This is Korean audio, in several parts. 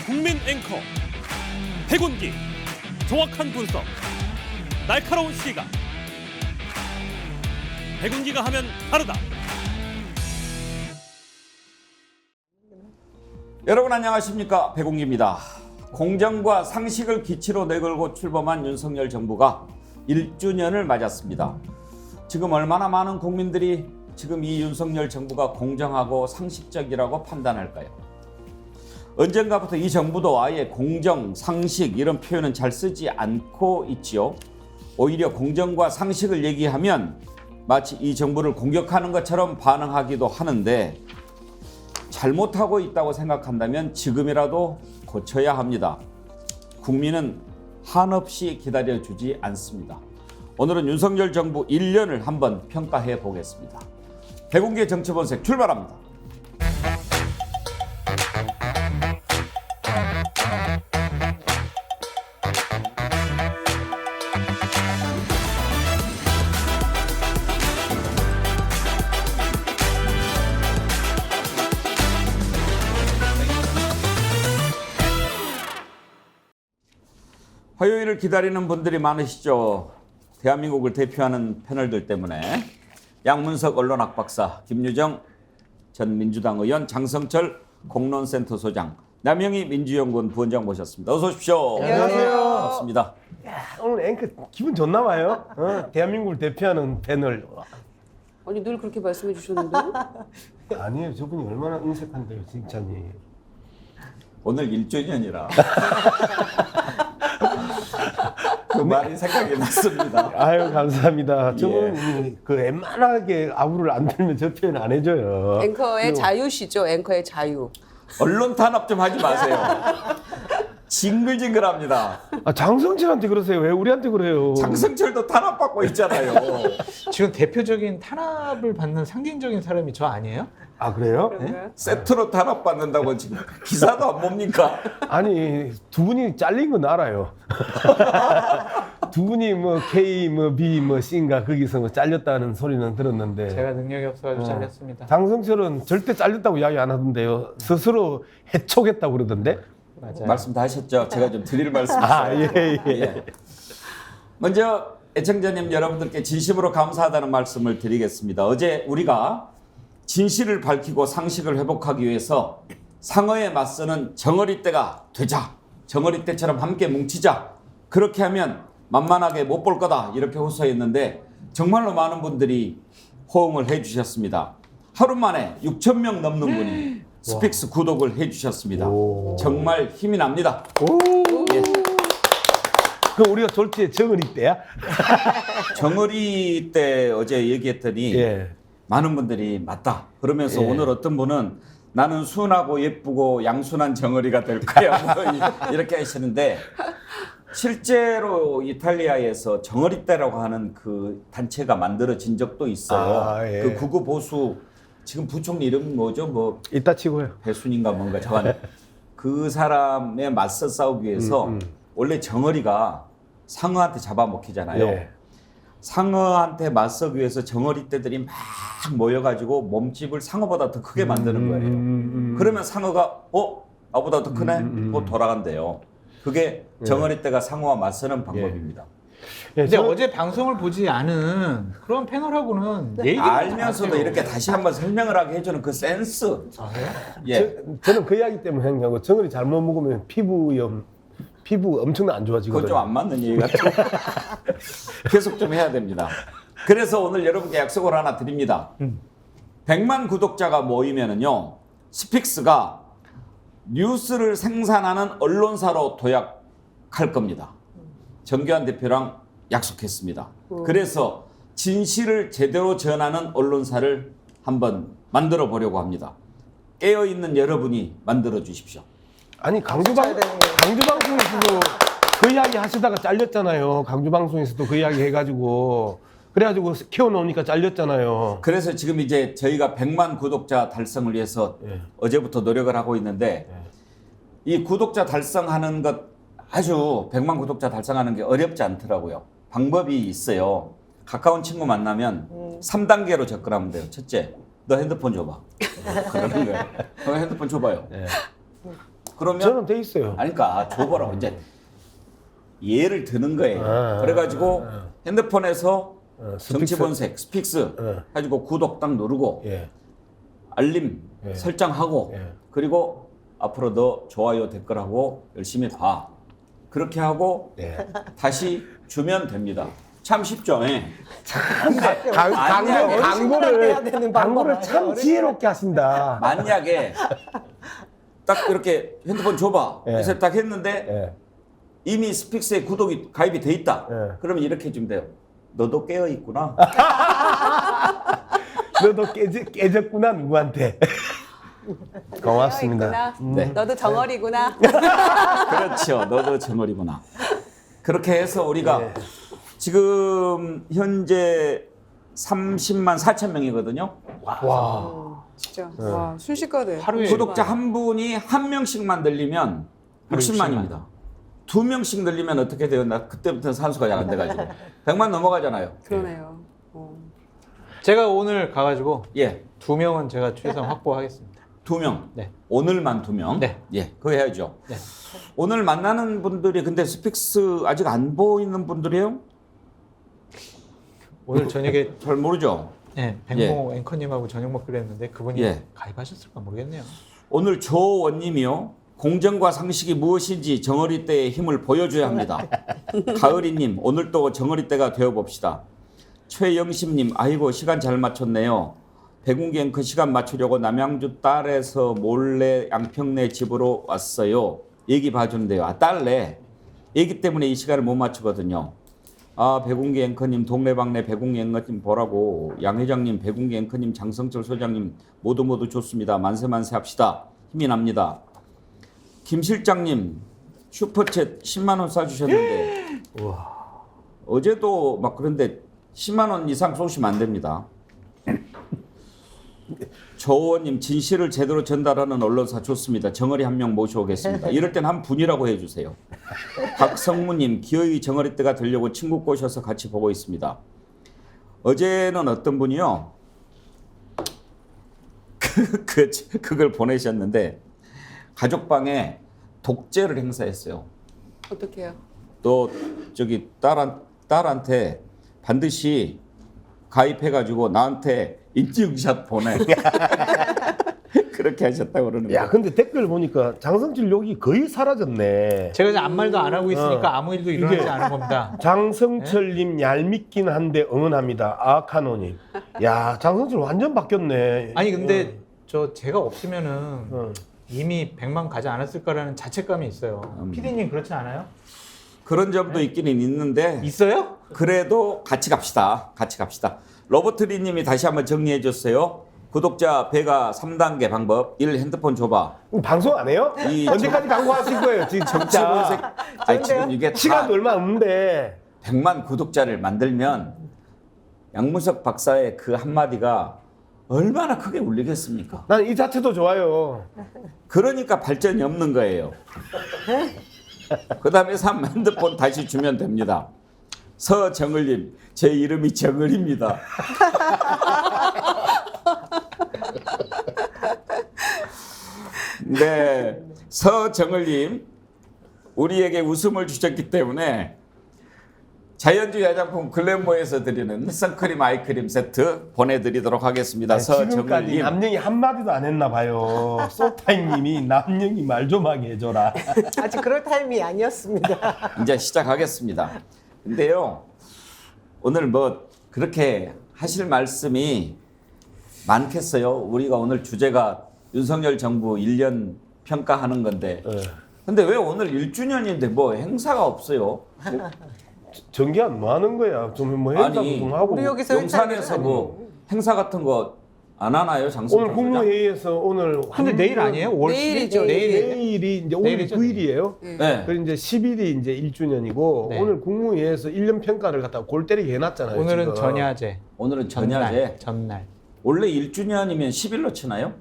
국민 앵커 백운기, 정확한 분석, 날카로운 시각. 백운기가 하면 다르다. 여러분 안녕하십니까, 백운기입니다. 공정과 상식을 기치로 내걸고 출범한 윤석열 정부가 1주년을 맞았습니다. 지금 얼마나 많은 국민들이 지금 이 윤석열 정부가 공정하고 상식적이라고 판단할까요? 언젠가부터 이 정부도 아예 공정, 상식 이런 표현은 잘 쓰지 않고 있지요. 오히려 공정과 상식을 얘기하면 마치 이 정부를 공격하는 것처럼 반응하기도 하는데, 잘못하고 있다고 생각한다면 지금이라도 고쳐야 합니다. 국민은 한없이 기다려주지 않습니다. 오늘은 윤석열 정부 1년을 한번 평가해 보겠습니다. 백운기의 정치본색 출발합니다. 화요일을 기다리는 분들이 많으시죠. 대한민국을 대표하는 패널들 때문에 양문석 언론학박사, 김유정 전 민주당 의원, 장성철 공론센터 소장, 남영희 민주연구원 부원장 모셨습니다. 어서 오십시오. 안녕하세요. 반갑습니다. 오늘 앵커 기분 좋나 봐요. 대한민국을 대표하는 패널. 아니 늘 그렇게 말씀해 주셨는데 아니에요. 저분이 얼마나 인색한데요, 칭찬이. 오늘 1주년이라 그 말이 생각이 났습니다. 아유, 감사합니다. 저분이 그 웬만하게 아우를 안 들면 저 표현 안 해줘요. 앵커의 자유시죠. 앵커의 자유. 언론 탄압 좀 하지 마세요. 징글징글합니다. 아, 장성철한테 그러세요. 왜 우리한테 그래요? 장성철도 탄압받고 있잖아요. 지금 대표적인 탄압을 받는 상징적인 사람이 저 아니에요? 아, 그래요? 그런가요? 세트로 탄압받는다고 지금 기사도 안 봅니까? 아니, 두 분이 잘린 건 알아요. 두 분이 뭐 K, 뭐 B, 뭐 C인가 거기서 뭐 잘렸다는 소리는 들었는데. 제가 능력이 없어가지고 잘렸습니다. 장성철은 절대 잘렸다고 이야기 안 하던데요. 스스로 해촉했다고 그러던데. 맞아요. 말씀 다 하셨죠? 제가 좀 드릴 말씀 아, 있어요. 예. 먼저 애청자님 여러분들께 진심으로 감사하다는 말씀을 드리겠습니다. 어제 우리가 진실을 밝히고 상식을 회복하기 위해서 상어에 맞서는 정어리 떼가 되자. 정어리 떼처럼 함께 뭉치자. 그렇게 하면 만만하게 못 볼 거다. 이렇게 호소했는데 정말로 많은 분들이 호응을 해주셨습니다. 하루 만에 6,000명 넘는 분이 스픽스 구독을 해주셨습니다. 정말 힘이 납니다. 예. 그럼 우리가 졸지에 정은이 때야? 정어리 때 어제 얘기했더니 예. 많은 분들이 맞다. 그러면서 예. 오늘 어떤 분은 나는 순하고 예쁘고 양순한 정어리가 될 거야. 뭐 이렇게 하시는데, 실제로 이탈리아에서 정어리 떼라고 하는 그 단체가 만들어진 적도 있어요. 아, 예. 그 극우 보수 지금 부총리 이름 뭐죠? 뭐 이따 치고요. 배순인가 뭔가 저한 그 사람에 맞서 싸우기 위해서 원래 정어리가 상어한테 잡아먹히잖아요. 예. 상어한테 맞서기 위해서 정어리 떼들이 막 모여가지고 몸집을 상어보다 더 크게 만드는 거예요. 그러면 상어가 나보다 더 크네? 뭐 돌아간대요. 그게 정어리 떼가 상어와 맞서는 방법입니다. 예, 근데 어제 방송을 보지 않은 그런 패널하고는 얘기를 알면서도 이렇게 다시 한번 설명을 하게 해주는 그 센스. 예. 저는 그 이야기 때문에 생각하고 정은이 잘못 먹으면 피부 엄청나게 안 좋아지거든요. 그건 좀 안 맞는 얘기 같아요. 계속 좀 해야 됩니다. 그래서 오늘 여러분께 약속을 하나 드립니다. 100만 구독자가 모이면은요, 스픽스가 뉴스를 생산하는 언론사로 도약할 겁니다. 정교한 대표랑 약속했습니다. 그래서 진실을 제대로 전하는 언론사를 한번 만들어 보려고 합니다. 깨어있는 여러분이 만들어 주십시오. 아니, 강주방송에서도 그 이야기 하시다가 잘렸잖아요. 강주방송에서도 그 이야기 해가지고 그래가지고 키워놓으니까 잘렸잖아요. 그래서 지금 이제 저희가 100만 구독자 달성을 위해서 어제부터 노력을 하고 있는데, 이 구독자 달성하는 것 아주 100만 구독자 달성하는 게 어렵지 않더라고요. 방법이 있어요. 가까운 친구 만나면 3단계로 접근하면 돼요. 첫째, 너 핸드폰 줘봐. 그러는 거예요. 너 핸드폰 줘봐요. 그러면 저는 돼 있어요. 아니 그러니까 줘보라고 이제 예를 드는 거예요. 아, 그래가지고 핸드폰에서 정치 스픽스. 본색 스픽스 해가지고 구독 딱 누르고 예. 알림 예. 설정하고 예. 그리고 앞으로 더 좋아요 댓글하고 열심히 봐. 그렇게 하고 예. 다시 주면 됩니다. 참 쉽죠. 예. 광고를 참 지혜롭게 하신다. 만약에 딱 이렇게 핸드폰 줘봐. 예. 해서 딱 했는데 예. 이미 스픽스에 구독이 가입이 돼 있다. 예. 그러면 이렇게 해주면 돼요. 너도 깨어 있구나. 너도 깨졌구나 누구한테. 고맙습니다. 네. 너도 정어리구나. 그렇죠. 너도 정어리구나. 그렇게 해서 우리가 네. 지금 현재 30만 4천 명이거든요. 와. 진짜 와 순식간에. 하루에 구독자 한 분이 한 명씩만 늘리면 60만입니다. 두 명씩 늘리면 어떻게 돼요? 나 그때부터는 산수가 잘 안 돼가지고 100만 넘어가잖아요. 그러네요. 제가 오늘 가가지고 예, 2명은 제가 최소한 확보하겠습니다. 2명. 네. 오늘만 2명. 네. 예, 그거 해야죠. 네. 오늘 만나는 분들이 근데 스픽스 아직 안 보이는 분들이에요? 오늘 저녁에 잘 모르죠. 네, 백모 앵커님하고 저녁 먹기로 했는데 그분이 예. 가입하셨을까 모르겠네요. 오늘 조원님이요. 공정과 상식이 무엇인지 정어리 때의 힘을 보여줘야 합니다. 가을이님 오늘 또 정어리 때가 되어봅시다. 최영심님 아이고 시간 잘 맞췄네요. 백운기 앵커 시간 맞추려고 남양주 딸에서 몰래 양평내 집으로 왔어요. 얘기 봐주는데요. 아 딸래. 얘기 때문에 이 시간을 못 맞추거든요. 아 백운기 앵커님 동네방네 백운기 앵커님 보라고 양 회장님 백운기 앵커님 장성철 소장님 모두 좋습니다. 만세 합시다. 힘이 납니다. 김 실장님 슈퍼챗 10만 원 쏴주셨는데 어제도 막 그런데 10만 원 이상 쏘시면 안 됩니다. 조원님 진실을 제대로 전달하는 언론사 좋습니다. 정어리 한 명 모셔오겠습니다. 이럴 땐 한 분이라고 해주세요. 박성무님 기어이 정어리 때가 되려고 친구 꼬셔서 같이 보고 있습니다. 어제는 어떤 분이요? 그걸 보내셨는데 가족방에 독재를 행사했어요. 어떻게요? 또 저기 딸한테 반드시 가입해가지고 나한테 인증샷 보내. 그렇게 하셨다고 그러는데. 야, 근데 댓글 보니까 장성철 욕이 거의 사라졌네. 제가 이제 아무 말도 안 하고 있으니까 아무 일도 일어나지 않은 겁니다. 장성철님 얄밉긴 한데 응원합니다. 아카노님. 야, 장성철 완전 바뀌었네. 아니 근데 제가 없으면은 이미 100만 가지 않았을까라는 자책감이 있어요. PD님 그렇지 않아요? 그런 점도 있기는 있는데 있어요? 그래도 같이 갑시다. 로버트리님이 다시 한번 정리해 줬어요. 구독자 배가 3단계 방법 1. 핸드폰 줘봐. 방송 안 해요? 이 언제까지 광고하실 거예요? 지금 정치본색 아니 지금 이게 다 시간도 얼마 없는데 100만 구독자를 만들면 양문석 박사의 그 한마디가 얼마나 크게 울리겠습니까? 난 이 자체도 좋아요. 그러니까 발전이 없는 거예요. 그 다음에 3. 핸드폰 다시 주면 됩니다. 서정을님 제 이름이 정을입니다. 네, 서정을님 우리에게 웃음을 주셨기 때문에 자연주의 화장품 글램모에서 드리는 선크림 아이크림 세트 보내드리도록 하겠습니다. 지금까지 서정을님 남영이 한마디도 안 했나 봐요. 소타임님이 남영이 말 좀 하게 해줘라. 아직 그럴 타임이 아니었습니다. 이제 시작하겠습니다. 근데요 오늘 뭐 그렇게 하실 말씀이 많겠어요. 우리가 오늘 주제가 윤석열 정부 1년 평가하는 건데 근데 왜 오늘 1주년인데 뭐 행사가 없어요? 정기한 뭐 하는 거야? 좀 뭐 행사도 아니, 좀 하고. 우리 여기서 용산에서 뭐 행사 같은 거 안 하나요? 장성철 오늘 국무회의에서 오늘 근데 내일 아니에요? 5월 내일이죠. 10일이죠. 내일이 이제 오늘 내일이죠. 9일이에요. 네. 그리고 이제 10일이 이제 1주년이고 네. 오늘 국무회의에서 1년 평가를 갖다가 골 때리게 해놨잖아요. 오늘은 지금. 전야제. 오늘은 전야제. 전날. 원래 1주년이면 10일로 치나요?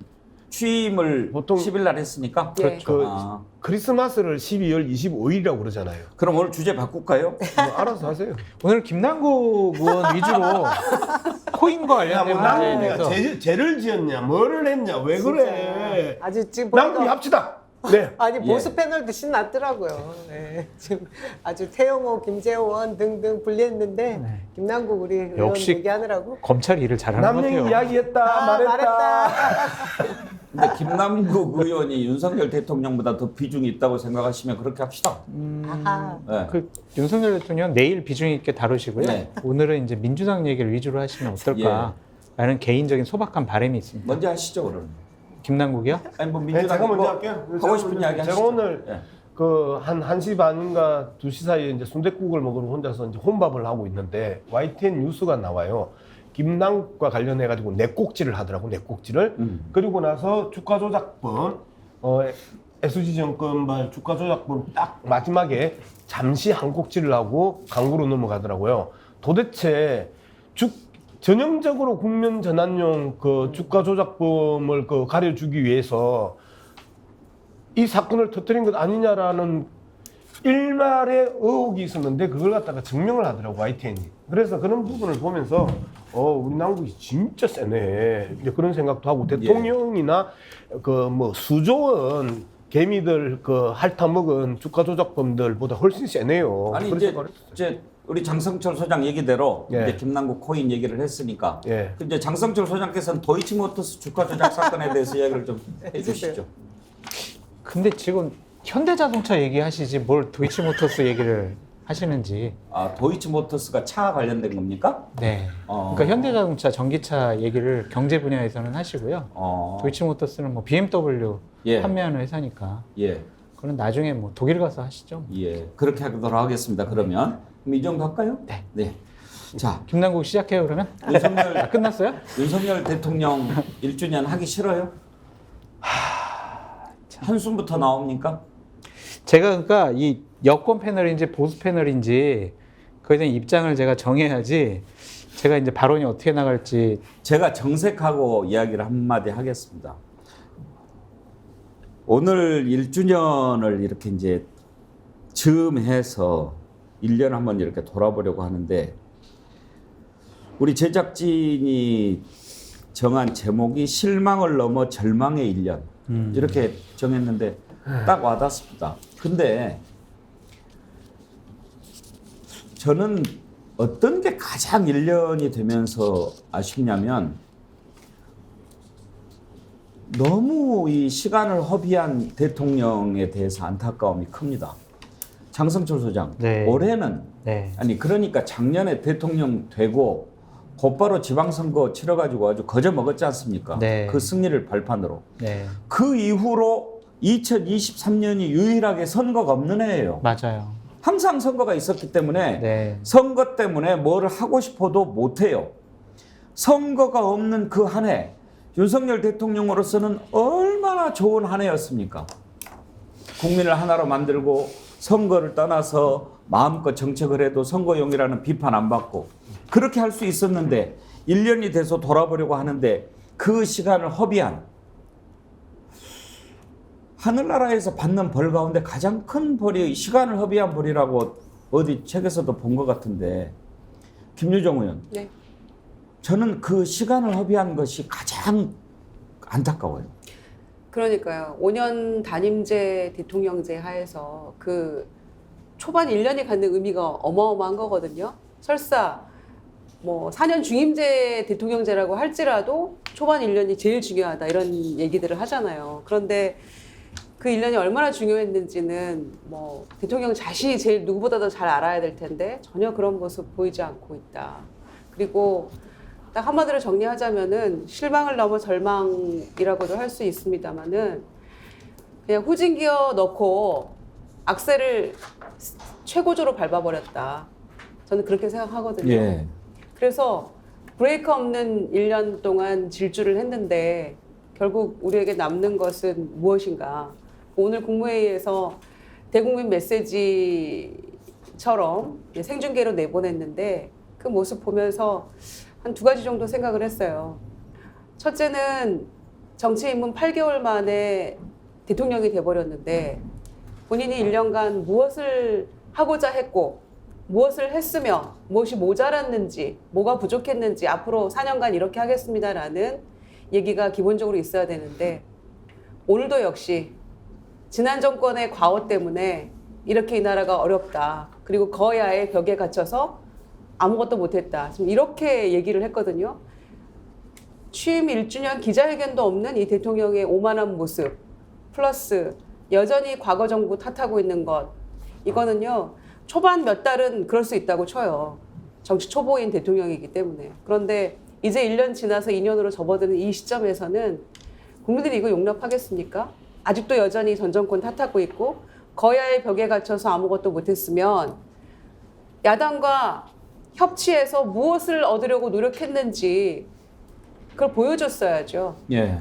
취임을 보통 10일 날 했으니까? 네. 그 아, 크리스마스를 12월 25일이라고 그러잖아요. 그럼 오늘 주제 바꿀까요? 뭐 알아서 하세요. 오늘 김남국 의원 위주로 코인과 관련된 문제에 대해서 죄를 지었냐, 뭐를 했냐, 왜 그래? 아주 지금 남북이 합치다. 네. 아니 예. 보수 패널도 신났더라고요. 네. 지금 아주 태영호, 김재원 등등 분리했는데 네. 김남국 우리 의원 역시 얘기하느라고. 검찰이 일을 잘하는 것 남영이 같아요. 이야기했다 말했다. 근데 김남국 의원이 윤석열 대통령보다 더 비중이 있다고 생각하시면 그렇게 합시다. 아하. 네. 그 윤석열 대통령 내일 비중 있게 다루시고요. 네. 오늘은 이제 민주당 얘기를 위주로 하시면 어떨까라는 개인적인 소박한 바람이 있습니다. 먼저 하시죠, 그럼. 김남국이요? 아니 뭐 네, 민주당 제가 먼저 뭐 할게요. 하고 싶은 이야기 하시죠. 제가 오늘 예. 그 한 1시 반인가 2시 사이에 이제 순댓국을 먹으러 혼자서 이제 혼밥을 하고 있는데 YTN 뉴스가 나와요. 김남국과 관련해 가지고 내꼭지를 하더라고, 내꼭지를. 그리고 나서 주가 조작범, SG 정권 말 주가 조작범 딱 마지막에 잠시 한 꼭지를 하고 광고로 넘어가더라고요. 도대체 전형적으로 국면 전환용 그 주가 조작범을 그 가려주기 위해서 이 사건을 터뜨린 것 아니냐라는 일말의 의혹이 있었는데 그걸 갖다가 증명을 하더라고, YTN이. 그래서 그런 부분을 보면서 우리 남국이 진짜 세네, 이제 그런 생각도 하고, 대통령이나 그 뭐 수조원 개미들 그 핥아먹은 주가 조작범들보다 훨씬 세네요. 아니 그래서 이제 우리 장성철 소장 얘기대로 예. 이제 김남국 코인 얘기를 했으니까 예. 이제 장성철 소장께서는 도이치모터스 주가 조작 사건에 대해서 이야기를 좀 해주시죠. 근데 지금 현대자동차 얘기하시지 뭘 도이치모터스 얘기를 하시는지. 아, 도이치모터스가 차 관련된 겁니까? 네. 그러니까 현대자동차 전기차 얘기를 경제 분야에서는 하시고요. 도이치모터스는 뭐 BMW 예. 판매하는 회사니까. 예, 그건 나중에 뭐 독일 가서 하시죠. 예, 그렇게 하도록 하겠습니다. 그러면 이 정도 할까요? 네. 네. 자, 김남국 시작해요 그러면? 윤석열 끝났어요? 윤석열 대통령 1주년 하기 싫어요? 한숨부터 나옵니까? 제가 그러니까 이 여권 패널인지 보수 패널인지 그에 대한 입장을 제가 정해야지 제가 이제 발언이 어떻게 나갈지. 제가 정색하고 이야기를 한마디 하겠습니다. 오늘 1주년을 이렇게 이제 즈음해서 1년 한번 이렇게 돌아보려고 하는데 우리 제작진이 정한 제목이 실망을 넘어 절망의 1년 이렇게 정했는데 딱 와닿습니다. 근데 저는 어떤 게 가장 1년이 되면서 아쉽냐면 너무 이 시간을 허비한 대통령에 대해서 안타까움이 큽니다. 장성철 소장, 네. 올해는 네. 아니 그러니까 작년에 대통령 되고 곧바로 지방선거 치러가지고 아주 거저 먹었지 않습니까? 네. 그 승리를 발판으로. 네. 그 이후로 2023년이 유일하게 선거가 없는 해예요. 맞아요. 항상 선거가 있었기 때문에 네. 선거 때문에 뭘 하고 싶어도 못해요. 선거가 없는 그 한 해 윤석열 대통령으로서는 얼마나 좋은 한 해였습니까? 국민을 하나로 만들고 선거를 떠나서 마음껏 정책을 해도 선거용이라는 비판 안 받고 그렇게 할 수 있었는데 1년이 돼서 돌아보려고 하는데 그 시간을 허비한 하늘나라에서 받는 벌 가운데 가장 큰 벌이 시간을 허비한 벌이라고 어디 책에서도 본 것 같은데 김유정 의원, 네. 저는 그 시간을 허비한 것이 가장 안타까워요. 그러니까요. 5년 단임제 대통령제 하에서 그 초반 1년이 갖는 의미가 어마어마한 거거든요. 설사 뭐 4년 중임제 대통령제라고 할지라도 초반 1년이 제일 중요하다 이런 얘기들을 하잖아요. 그런데 그 1년이 얼마나 중요했는지는 뭐 대통령 자신이 제일 누구보다도 잘 알아야 될 텐데 전혀 그런 모습 보이지 않고 있다. 그리고 딱 한마디로 정리하자면은 실망을 넘어 절망이라고도 할 수 있습니다만은 그냥 후진기어 넣고 악셀을 최고조로 밟아버렸다. 저는 그렇게 생각하거든요. 예. 그래서 브레이크 없는 1년 동안 질주를 했는데 결국 우리에게 남는 것은 무엇인가? 오늘 국무회의에서 대국민 메시지처럼 생중계로 내보냈는데 그 모습 보면서 한 2가지 정도 생각을 했어요. 첫째는 정치 입문 8개월 만에 대통령이 돼버렸는데 본인이 1년간 무엇을 하고자 했고 무엇을 했으며 무엇이 모자랐는지 뭐가 부족했는지 앞으로 4년간 이렇게 하겠습니다라는 얘기가 기본적으로 있어야 되는데 오늘도 역시 지난 정권의 과오 때문에 이렇게 이 나라가 어렵다. 그리고 거야의 벽에 갇혀서 아무것도 못했다. 지금 이렇게 얘기를 했거든요. 취임 1주년 기자회견도 없는 이 대통령의 오만한 모습 플러스 여전히 과거 정부 탓하고 있는 것, 이거는요 초반 몇 달은 그럴 수 있다고 쳐요. 정치 초보인 대통령이기 때문에. 그런데 이제 1년 지나서 2년으로 접어드는 이 시점에서는 국민들이 이거 용납하겠습니까? 아직도 여전히 전 정권 탓하고 있고 거야의 벽에 갇혀서 아무것도 못했으면 야당과 협치해서 무엇을 얻으려고 노력했는지 그걸 보여줬어야죠. 예.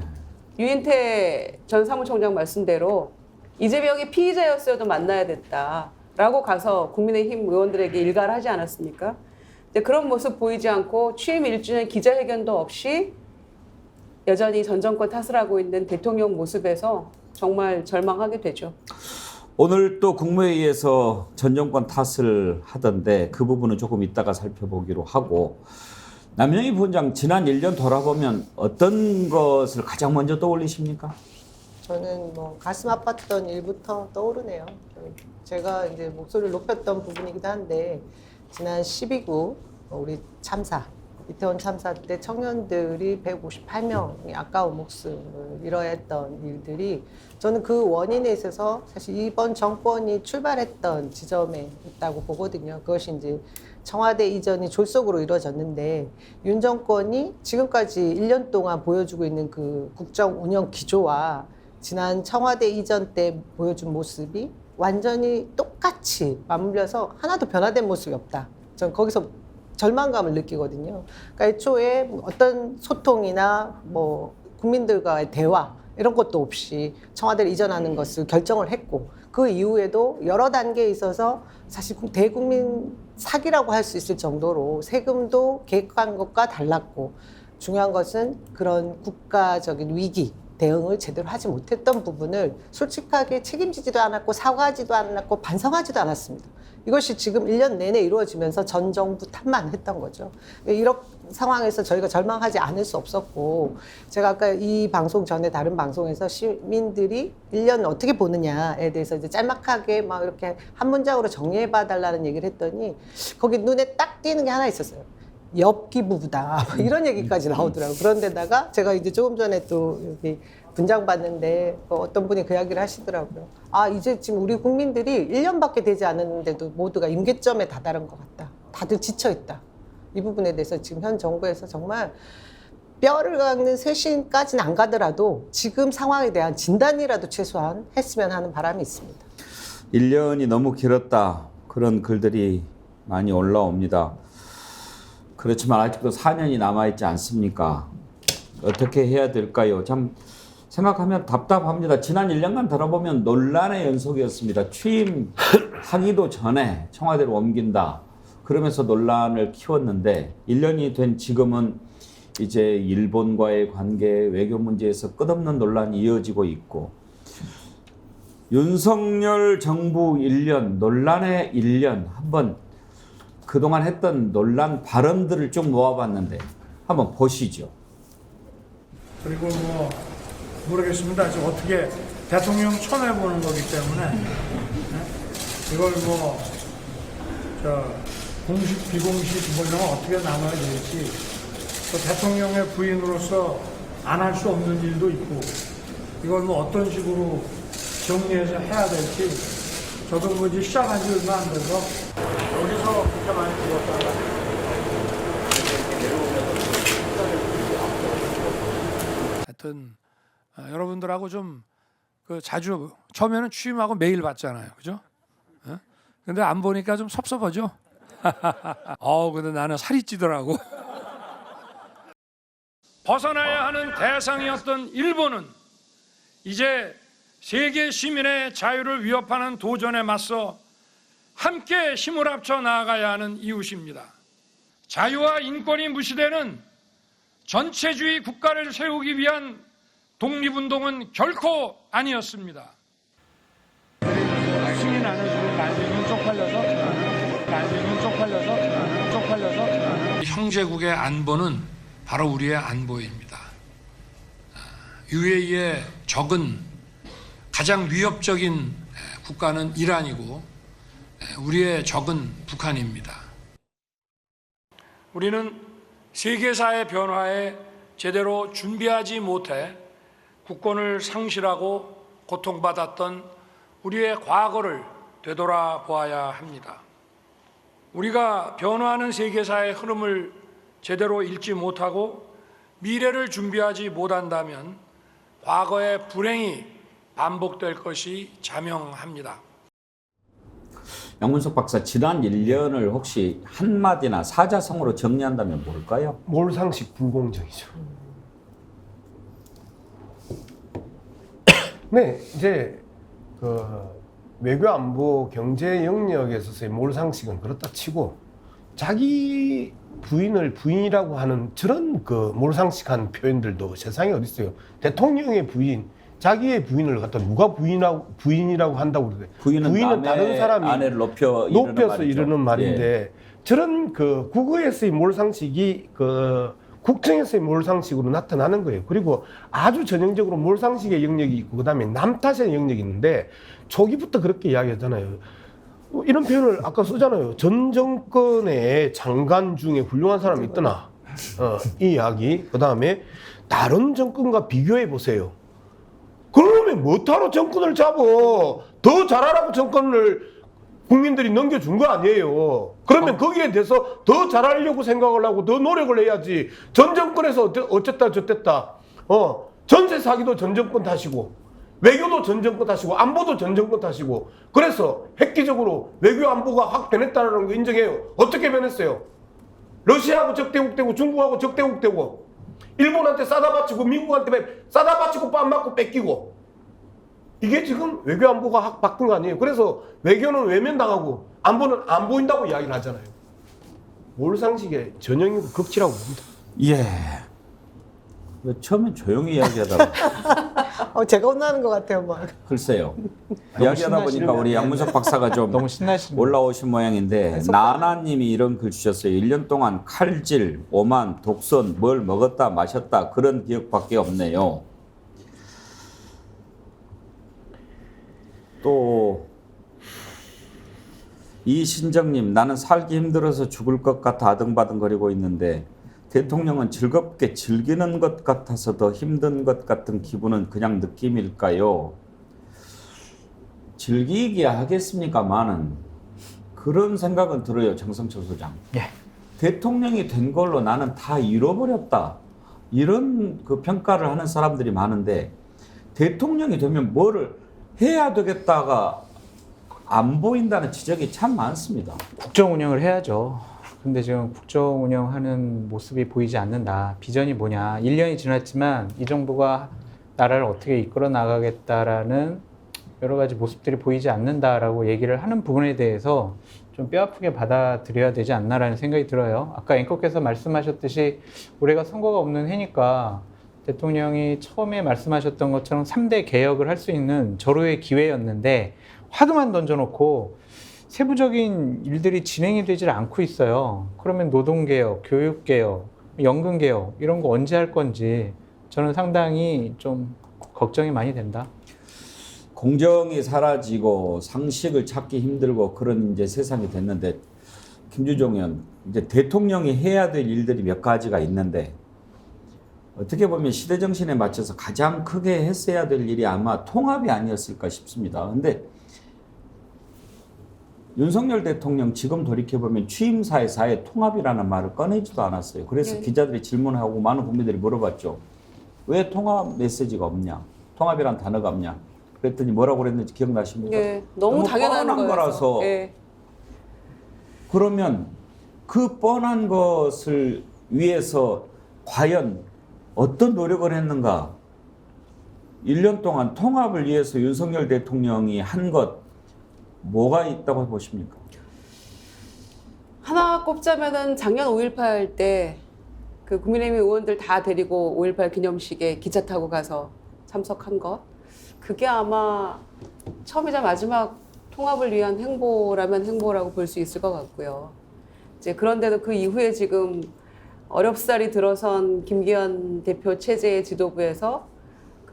유인태 전 사무총장 말씀대로 이재명이 피의자였어도 만나야 됐다라고 가서 국민의힘 의원들에게 일가를 하지 않았습니까? 근데 그런 모습 보이지 않고 취임 1주년 기자회견도 없이 여전히 전 정권 탓을 하고 있는 대통령 모습에서 정말 절망하게 되죠. 오늘 또 국무회의에서 전 정권 탓을 하던데 그 부분은 조금 이따가 살펴보기로 하고, 남영희 부원장 지난 1년 돌아보면 어떤 것을 가장 먼저 떠올리십니까? 저는 뭐 가슴 아팠던 일부터 떠오르네요. 제가 이제 목소리를 높였던 부분이기도 한데 지난 12구 우리 참사, 이태원 참사 때 청년들이 158명이 아까운 목숨을 잃어야 했던 일들이 저는 그 원인에 있어서 사실 이번 정권이 출발했던 지점에 있다고 보거든요. 그것이 이제 청와대 이전이 졸속으로 이루어졌는데 윤 정권이 지금까지 1년 동안 보여주고 있는 그 국정 운영 기조와 지난 청와대 이전 때 보여준 모습이 완전히 똑같이 맞물려서 하나도 변화된 모습이 없다. 전 거기서 절망감을 느끼거든요. 그러니까 애초에 어떤 소통이나 뭐 국민들과의 대화 이런 것도 없이 청와대를 이전하는 것을 결정을 했고, 그 이후에도 여러 단계에 있어서 사실 대국민 사기라고 할 수 있을 정도로 세금도 계획한 것과 달랐고, 중요한 것은 그런 국가적인 위기 대응을 제대로 하지 못했던 부분을 솔직하게 책임지지도 않았고 사과하지도 않았고 반성하지도 않았습니다. 이것이 지금 1년 내내 이루어지면서 전 정부 탓만 했던 거죠. 이런 상황에서 저희가 절망하지 않을 수 없었고, 제가 아까 이 방송 전에 다른 방송에서 시민들이 1년 어떻게 보느냐에 대해서 이제 짤막하게 막 이렇게 한 문장으로 정리해 봐 달라는 얘기를 했더니 거기 눈에 딱 띄는 게 하나 있었어요. 엽기부부다 이런 얘기까지 나오더라고요. 그런데다가 제가 이제 조금 전에 또 여기 분장 봤는데 어떤 분이 그 이야기를 하시더라고요. 아, 이제 지금 우리 국민들이 1년밖에 되지 않았는데도 모두가 임계점에 다다른 것 같다. 다들 지쳐있다. 이 부분에 대해서 지금 현 정부에서 정말 뼈를 깎는 쇄신까지는 안 가더라도 지금 상황에 대한 진단이라도 최소한 했으면 하는 바람이 있습니다. 1년이 너무 길었다. 그런 글들이 많이 올라옵니다. 그렇지만 아직도 4년이 남아있지 않습니까? 어떻게 해야 될까요? 참 생각하면 답답합니다. 지난 1년간 들어보면 논란의 연속이었습니다. 취임하기도 전에 청와대로 옮긴다. 그러면서 논란을 키웠는데 1년이 된 지금은 이제 일본과의 관계, 외교 문제에서 끝없는 논란이 이어지고 있고, 윤석열 정부 1년, 논란의 1년, 한번 그동안 했던 논란 발언들을 쭉 모아봤는데 한번 보시죠. 그리고 뭐 모르겠습니다. 지금 어떻게 대통령 쳐내보는 거기 때문에 이걸 뭐 공식 비공식 뭐 이런 거 어떻게 나눠야 될지, 또 대통령의 부인으로서 안 할 수 없는 일도 있고, 이걸 뭐 어떤 식으로 정리해서 해야 될지, 저도 뭐 이제 시작한 지 얼마 안 돼서 여기서 그렇게 많이 들었다가 하여튼 여러분들하고 좀 자주 처음에는 취임하고 매일 봤잖아요, 그죠? 근데 안 보니까 좀 섭섭하죠. 근데 나는 살이 찌더라고. 벗어나야 하는 대상이었던 일본은 이제 세계 시민의 자유를 위협하는 도전에 맞서 함께 힘을 합쳐 나아가야 하는 이웃입니다. 자유와 인권이 무시되는 전체주의 국가를 세우기 위한 독립운동은 결코 아니었습니다. 승인 안 해주고 난리는 쪽팔려서 형제국의 안보는 바로 우리의 안보입니다. UAE의 적은 가장 위협적인 국가는 이란이고 우리의 적은 북한입니다. 우리는 세계사의 변화에 제대로 준비하지 못해 국권을 상실하고 고통받았던 우리의 과거를 되돌아보아야 합니다. 우리가 변화하는 세계사의 흐름을 제대로 읽지 못하고 미래를 준비하지 못한다면 과거의 불행이 반복될 것이 자명합니다. 양문석 박사, 지난 1년을 혹시 한마디나 사자성어로 정리한다면 뭘까요? 몰상식 불공정이죠. 네, 이제 그 외교 안보 경제 영역에 있어서의 몰상식은 그렇다 치고 자기 부인을 부인이라고 하는 저런 그 몰상식한 표현들도 세상에 어디 있어요. 대통령의 부인, 자기의 부인을 갖다 누가 부인이라고 한다고 그러대. 부인은 다른 사람이 아내를 높여서 이르는 말인데 예. 저런 그 국어에서의 몰상식이 그 국정에서의 몰상식으로 나타나는 거예요. 그리고 아주 전형적으로 몰상식의 영역이 있고 그다음에 남 탓의 영역이 있는데 초기부터 그렇게 이야기하잖아요. 이런 표현을 아까 쓰잖아요. 전 정권의 장관 중에 훌륭한 사람이 있더나. 이 이야기. 그다음에 다른 정권과 비교해 보세요. 그러면 뭐하러 정권을 잡어? 더 잘하라고 정권을 국민들이 넘겨준 거 아니에요. 그러면 거기에 대해서 더 잘하려고 생각을 하고 더 노력을 해야지. 전 정권에서 어쨌다 저쨌다. 전세 사기도 전 정권 탓이고 외교도 전 정권 탓이고 안보도 전 정권 탓이고 그래서 획기적으로 외교 안보가 확 변했다는 거 인정해요. 어떻게 변했어요? 러시아하고 적대국되고 중국하고 적대국되고 일본한테 싸다 바치고 미국한테 싸다 바치고 빰 맞고 뺏기고 이게 지금 외교 안보가 확 바뀐 거 아니에요. 그래서 외교는 외면당하고 안보는 안 보인다고 이야기를 하잖아요. 몰상식의 전형이고 극치라고 봅니다. 예. 처음엔 조용히 이야기하다가 제가 혼나는 것 같아요, 막. 글쎄요. 이야기하다 보니까 우리 양문석 박사가 좀 너무 신나시는 올라오신 모양인데 나나님이 이런 글 주셨어요. 1년 동안 칼질, 오만, 독선, 뭘 먹었다 마셨다 그런 기억밖에 없네요. 또 이신정님, 나는 살기 힘들어서 죽을 것 같아 아등바등거리고 있는데 대통령은 즐겁게 즐기는 것 같아서 더 힘든 것 같은 기분은 그냥 느낌일까요? 즐기기야 하겠습니까만은 그런 생각은 들어요. 정성철 소장. 예. 대통령이 된 걸로 나는 다 잃어버렸다. 이런 그 평가를 하는 사람들이 많은데 대통령이 되면 뭐를 해야 되겠다가 안 보인다는 지적이 참 많습니다. 국정 운영을 해야죠. 근데 지금 국정 운영하는 모습이 보이지 않는다. 비전이 뭐냐. 1년이 지났지만 이 정부가 나라를 어떻게 이끌어 나가겠다라는 여러 가지 모습들이 보이지 않는다라고 얘기를 하는 부분에 대해서 좀 뼈아프게 받아들여야 되지 않나라는 생각이 들어요. 아까 앵커께서 말씀하셨듯이 올해가 선거가 없는 해니까 대통령이 처음에 말씀하셨던 것처럼 3대 개혁을 할 수 있는 절호의 기회였는데 화두만 던져놓고 세부적인 일들이 진행이 되질 않고 있어요. 그러면 노동개혁, 교육개혁, 연금개혁 이런 거 언제 할 건지 저는 상당히 좀 걱정이 많이 된다. 공정이 사라지고 상식을 찾기 힘들고 그런 이제 세상이 됐는데 김주종 의원, 이제 대통령이 해야 될 일들이 몇 가지가 있는데 어떻게 보면 시대 정신에 맞춰서 가장 크게 했어야 될 일이 아마 통합이 아니었을까 싶습니다. 근데 윤석열 대통령 지금 돌이켜보면 취임사에서 통합이라는 말을 꺼내지도 않았어요. 그래서 기자들이 질문하고 많은 국민들이 물어봤죠. 왜 통합 메시지가 없냐? 통합이란 단어가 없냐? 그랬더니 뭐라고 그랬는지 기억나십니까? 예, 너무 당연한 거라서. 예. 그러면 그 뻔한 것을 위해서 과연 어떤 노력을 했는가? 1년 동안 통합을 위해서 윤석열 대통령이 한 것 뭐가 있다고 보십니까? 하나 꼽자면은 작년 5.18 때 그 국민의힘 의원들 다 데리고 5.18 기념식에 기차 타고 가서 참석한 것. 그게 아마 처음이자 마지막 통합을 위한 행보라면 행보라고 볼 수 있을 것 같고요. 이제 그런데도 그 이후에 지금 어렵사리 들어선 김기현 대표 체제의 지도부에서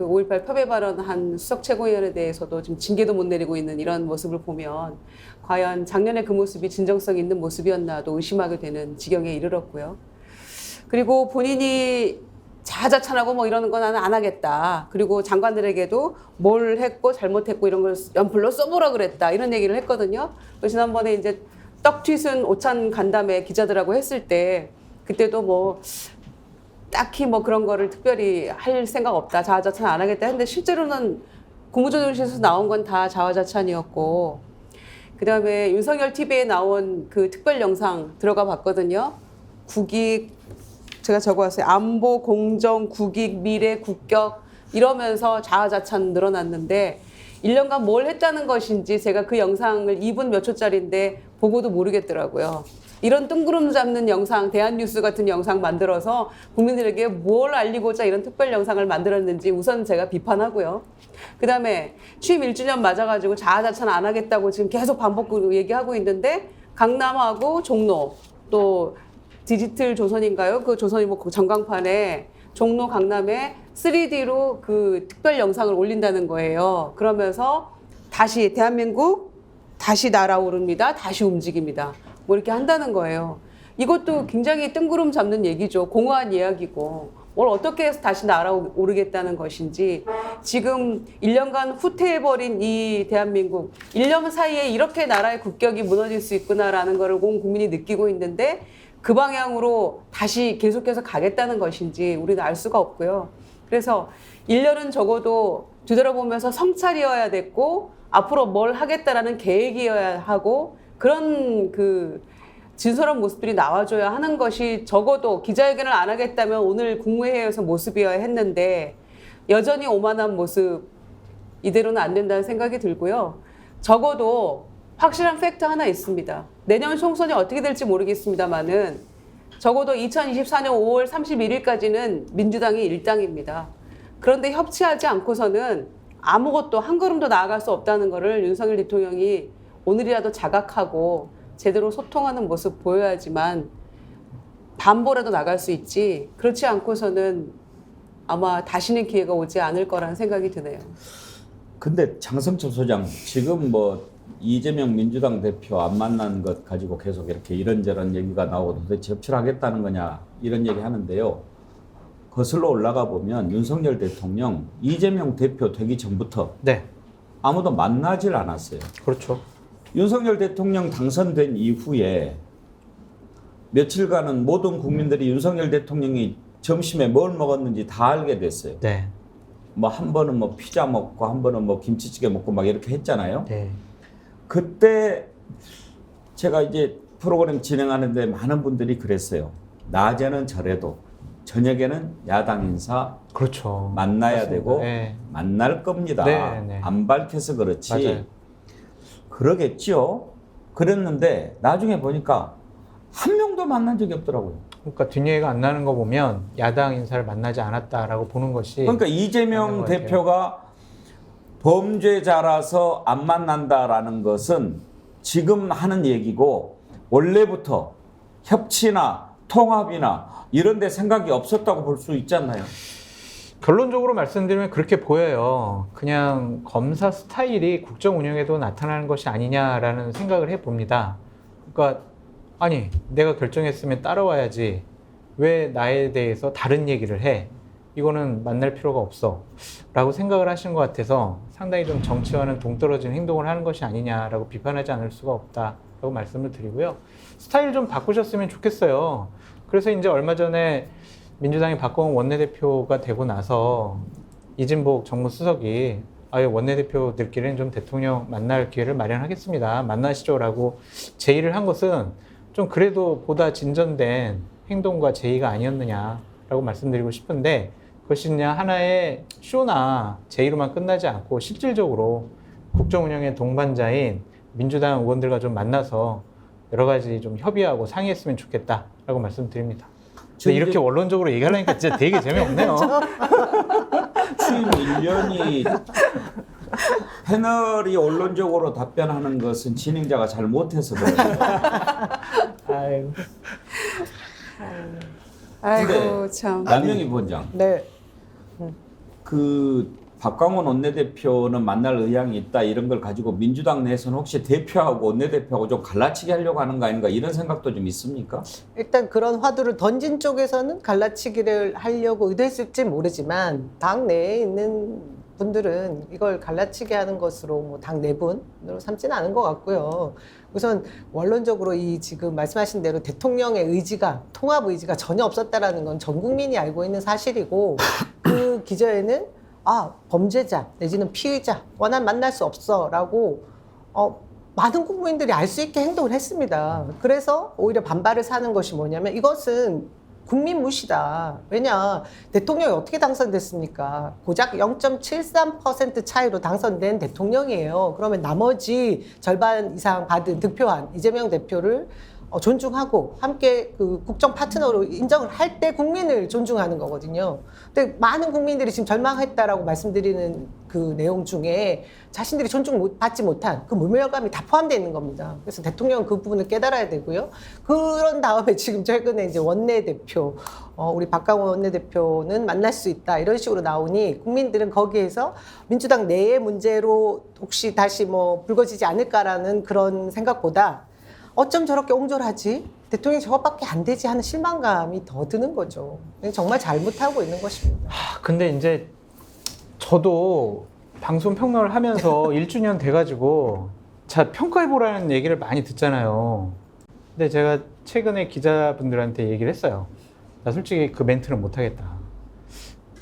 그 5.18 패배 발언한 수석 최고위원에 대해서도 지금 징계도 못 내리고 있는 이런 모습을 보면 과연 작년에 그 모습이 진정성 있는 모습이었나도 의심하게 되는 지경에 이르렀고요. 그리고 본인이 자자찬하고 뭐 이러는 건 나는 안 하겠다. 그리고 장관들에게도 뭘 했고 잘못했고 이런 걸 연필로 써보라 그랬다. 이런 얘기를 했거든요. 지난번에 이제 떡튀순 오찬 간담회 기자들하고 했을 때 그때도 뭐 딱히 뭐 그런 거를 특별히 할 생각 없다. 자화자찬 안 하겠다 했는데 실제로는 국무조정실에서 나온 건 다 자화자찬이었고 그다음에 윤석열 TV에 나온 그 특별 영상 들어가 봤거든요. 국익 제가 적어왔어요. 안보, 공정, 국익, 미래, 국격 이러면서 자화자찬 늘어났는데 1년간 뭘 했다는 것인지 제가 그 영상을 2분 몇 초짜리인데 보고도 모르겠더라고요. 이런 뜬구름 잡는 영상, 대한뉴스 같은 영상 만들어서 국민들에게 뭘 알리고자 이런 특별 영상을 만들었는지 우선 제가 비판하고요. 그다음에 취임 1주년 맞아가지고 자화자찬 안 하겠다고 지금 계속 반복적으로 얘기하고 있는데 강남하고 종로 또 디지털 조선인가요? 그 조선이 뭐 전광판에 종로 강남에 3D로 그 특별 영상을 올린다는 거예요. 그러면서 다시 대한민국 다시 날아오릅니다. 다시 움직입니다. 뭐 이렇게 한다는 거예요. 이것도 굉장히 뜬구름 잡는 얘기죠. 공허한 이야기고 뭘 어떻게 해서 다시 날아오르겠다는 것인지 지금 1년간 후퇴해버린 이 대한민국 1년 사이에 이렇게 나라의 국격이 무너질 수 있구나라는 거를 온 국민이 느끼고 있는데 그 방향으로 다시 계속해서 가겠다는 것인지 우리는 알 수가 없고요. 그래서 1년은 적어도 뒤돌아보면서 성찰이어야 됐고 앞으로 뭘 하겠다라는 계획이어야 하고 그런 그 진솔한 모습들이 나와줘야 하는 것이 적어도 기자회견을 안 하겠다면 오늘 국무회의에서 모습이어야 했는데 여전히 오만한 모습 이대로는 안 된다는 생각이 들고요. 적어도 확실한 팩트 하나 있습니다. 내년 총선이 어떻게 될지 모르겠습니다만은 적어도 2024년 5월 31일까지는 민주당이 일당입니다. 그런데 협치하지 않고서는 아무것도 한 걸음도 나아갈 수 없다는 것을 윤석열 대통령이 오늘이라도 자각하고 제대로 소통하는 모습 보여야지만 반보라도 나갈 수 있지 그렇지 않고서는 아마 다시는 기회가 오지 않을 거라는 생각이 드네요. 근데 장성철 소장 지금 뭐 이재명 민주당 대표 안 만난 것 가지고 계속 이렇게 이런저런 얘기가 나오고 도대체 협치를 하겠다는 거냐 이런 얘기 하는데요. 거슬러 올라가 보면 윤석열 대통령 이재명 대표 되기 전부터 네, 아무도 만나질 않았어요. 그렇죠. 윤석열 대통령 당선된 이후에 며칠간은 모든 국민들이 윤석열 대통령이 점심에 뭘 먹었는지 다 알게 됐어요. 네, 뭐 한 번은 뭐 피자 먹고 한 번은 뭐 김치찌개 먹고 막 이렇게 했잖아요. 네, 그때 제가 이제 프로그램 진행하는데 많은 분들이 그랬어요. 낮에는 저래도 저녁에는 야당 인사 그렇죠. 만나야 맞습니다. 되고 네. 만날 겁니다. 네, 네. 안 밝혀서 그렇지. 맞아요. 그러겠죠. 그랬는데 나중에 보니까 한 명도 만난 적이 없더라고요. 그러니까 뒷얘기가 안 나는 거 보면 야당 인사를 만나지 않았다라고 보는 것이 그러니까 맞는 이재명 것 같아요. 대표가 범죄자라서 안 만난다라는 것은 지금 하는 얘기고 원래부터 협치나 통합이나 이런 데 생각이 없었다고 볼 수 있지 않나요? 결론적으로 말씀드리면 그렇게 보여요. 그냥 검사 스타일이 국정 운영에도 나타나는 것이 아니냐라는 생각을 해봅니다. 그러니까 아니 내가 결정했으면 따라와야지 왜 나에 대해서 다른 얘기를 해? 이거는 만날 필요가 없어 라고 생각을 하시는 것 같아서 상당히 좀 정치와는 동떨어진 행동을 하는 것이 아니냐라고 비판하지 않을 수가 없다라고 말씀을 드리고요. 스타일 좀 바꾸셨으면 좋겠어요. 그래서 이제 얼마 전에 민주당이 박홍원 원내대표가 되고 나서 이진복 정무수석이 아예 원내대표들끼리는 좀 대통령 만날 기회를 마련하겠습니다. 만나시죠라고 제의를 한 것은 좀 그래도 보다 진전된 행동과 제의가 아니었느냐라고 말씀드리고 싶은데 그것이 그냥 하나의 쇼나 제의로만 끝나지 않고 실질적으로 국정 운영의 동반자인 민주당 의원들과 좀 만나서 여러 가지 좀 협의하고 상의했으면 좋겠다라고 말씀드립니다. 근데 이렇게 원론적으로 얘기하려니까 진짜 되게 재미없네요. 취임 1년이 패널이 언론적으로 답변하는 것은 진행자가 잘 못해서 그래요. 아이고. 아이고 근데 참. 남영희 부원장 네. 그 박광원 원내대표는 만날 의향이 있다 이런 걸 가지고 민주당 내에서는 혹시 대표하고 원내대표하고 좀 갈라치기 하려고 하는 거 아닌가 이런 생각도 좀 있습니까? 일단 그런 화두를 던진 쪽에서는 갈라치기를 하려고 의도했을지 모르지만 당 내에 있는 분들은 이걸 갈라치기 하는 것으로 뭐 당 내분으로 삼지는 않은 것 같고요. 우선 원론적으로 이 지금 말씀하신 대로 대통령의 의지가 통합 의지가 전혀 없었다라는 건 전 국민이 알고 있는 사실이고 그 기저에는 범죄자 내지는 피의자 원한 만날 수 없어라고 많은 국민들이 알 수 있게 행동을 했습니다. 그래서 오히려 반발을 사는 것이 뭐냐면 이것은 국민 무시다. 왜냐 대통령이 어떻게 당선됐습니까? 고작 0.73% 차이로 당선된 대통령이에요. 그러면 나머지 절반 이상 받은 득표한 이재명 대표를 존중하고 함께 그 국정 파트너로 인정을 할 때 국민을 존중하는 거거든요. 근데 많은 국민들이 지금 절망했다라고 말씀드리는 그 내용 중에 자신들이 존중받지 못한 그 모멸감이 다 포함되어 있는 겁니다. 그래서 대통령은 그 부분을 깨달아야 되고요. 그런 다음에 지금 최근에 이제 원내대표, 우리 박광원 원내대표는 만날 수 있다 이런 식으로 나오니 국민들은 거기에서 민주당 내의 문제로 혹시 다시 뭐 불거지지 않을까라는 그런 생각보다 어쩜 저렇게 옹졸하지? 대통령이 저것밖에 안 되지 하는 실망감이 더 드는 거죠. 정말 잘못하고 있는 것입니다. 근데 이제 저도 방송 평론을 하면서 1주년 돼가지고 자 평가해보라는 얘기를 많이 듣잖아요. 근데 제가 최근에 기자분들한테 얘기를 했어요. 나 솔직히 그 멘트는 못하겠다.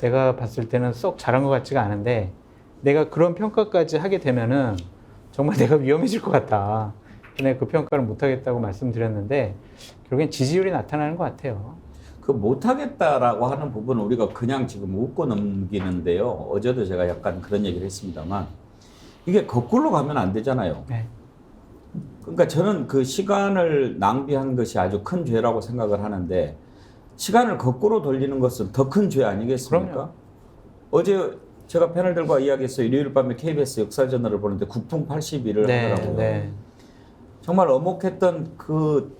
내가 봤을 때는 썩 잘한 것 같지가 않은데 내가 그런 평가까지 하게 되면은 정말 내가 위험해질 것 같다. 근데 그 평가를 못하겠다고 말씀드렸는데 결국엔 지지율이 나타나는 것 같아요. 그 못하겠다라고 하는 부분은 우리가 그냥 지금 웃고 넘기는데요. 어제도 제가 약간 그런 얘기를 했습니다만 이게 거꾸로 가면 안 되잖아요. 네. 그러니까 저는 그 시간을 낭비한 것이 아주 큰 죄라고 생각을 하는데 시간을 거꾸로 돌리는 것은 더 큰 죄 아니겠습니까? 그럼요. 어제 제가 패널 들과 이야기해서 일요일 밤에 KBS 역사저널을 보는데 국풍 80일을 하더라고요. 네. 정말 어목했던 그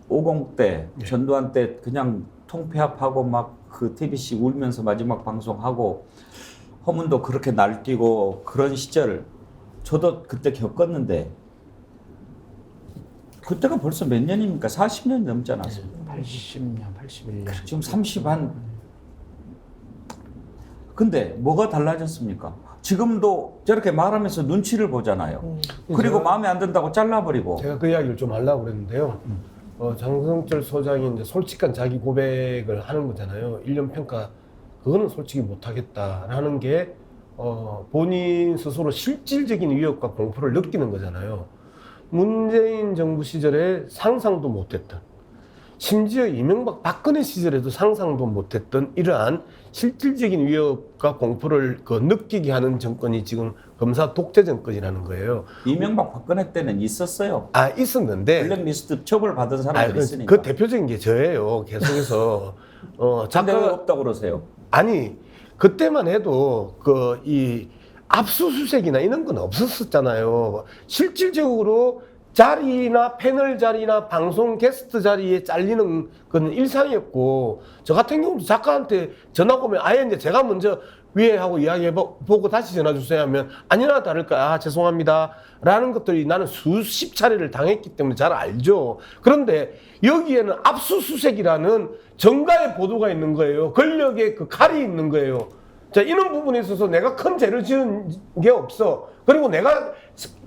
50대 전두환 때 그냥 통폐합하고 막 그 TBC 울면서 마지막 방송하고 허문도 그렇게 날뛰고 그런 시절 저도 그때 겪었는데 그때가 벌써 몇 년입니까? 40년 넘지 않았습니까? 80년, 81년. 지금 30한 근데 뭐가 달라졌습니까? 지금도 저렇게 말하면서 눈치를 보잖아요. 그리고 마음에 안 든다고 잘라버리고. 제가 그 이야기를 좀 하려고 그랬는데요. 장성철 소장이 이제 솔직한 자기 고백을 하는 거잖아요. 1년 평가 그거는 솔직히 못하겠다라는 게 본인 스스로 실질적인 위협과 공포를 느끼는 거잖아요. 문재인 정부 시절에 상상도 못했던 심지어 이명박 박근혜 시절에도 상상도 못했던 이러한 실질적인 위협과 공포를 느끼게 하는 정권이 지금 검사 독재 정권이라는 거예요. 이명박 박근혜 때는 있었어요. 있었는데 블랙리스트 처벌 받은 사람들이 있으니까. 그 대표적인 게 저예요. 계속해서 작가가 왜 없다고 그러세요? 아니 그때만 해도 이 압수수색이나 이런 건 없었었잖아요. 실질적으로 자리나 패널 자리나 방송 게스트 자리에 잘리는 건 일상이었고 저 같은 경우도 작가한테 전화 오면 아예 이제 제가 먼저 위에 하고 이야기해보고 다시 전화 주세요 하면 아니나 다를까 죄송합니다 라는 것들이 나는 수십 차례를 당했기 때문에 잘 알죠. 그런데 여기에는 압수수색이라는 정가의 보도가 있는 거예요. 권력의 그 칼이 있는 거예요. 자, 이런 부분에 있어서 내가 큰 죄를 지은 게 없어. 그리고 내가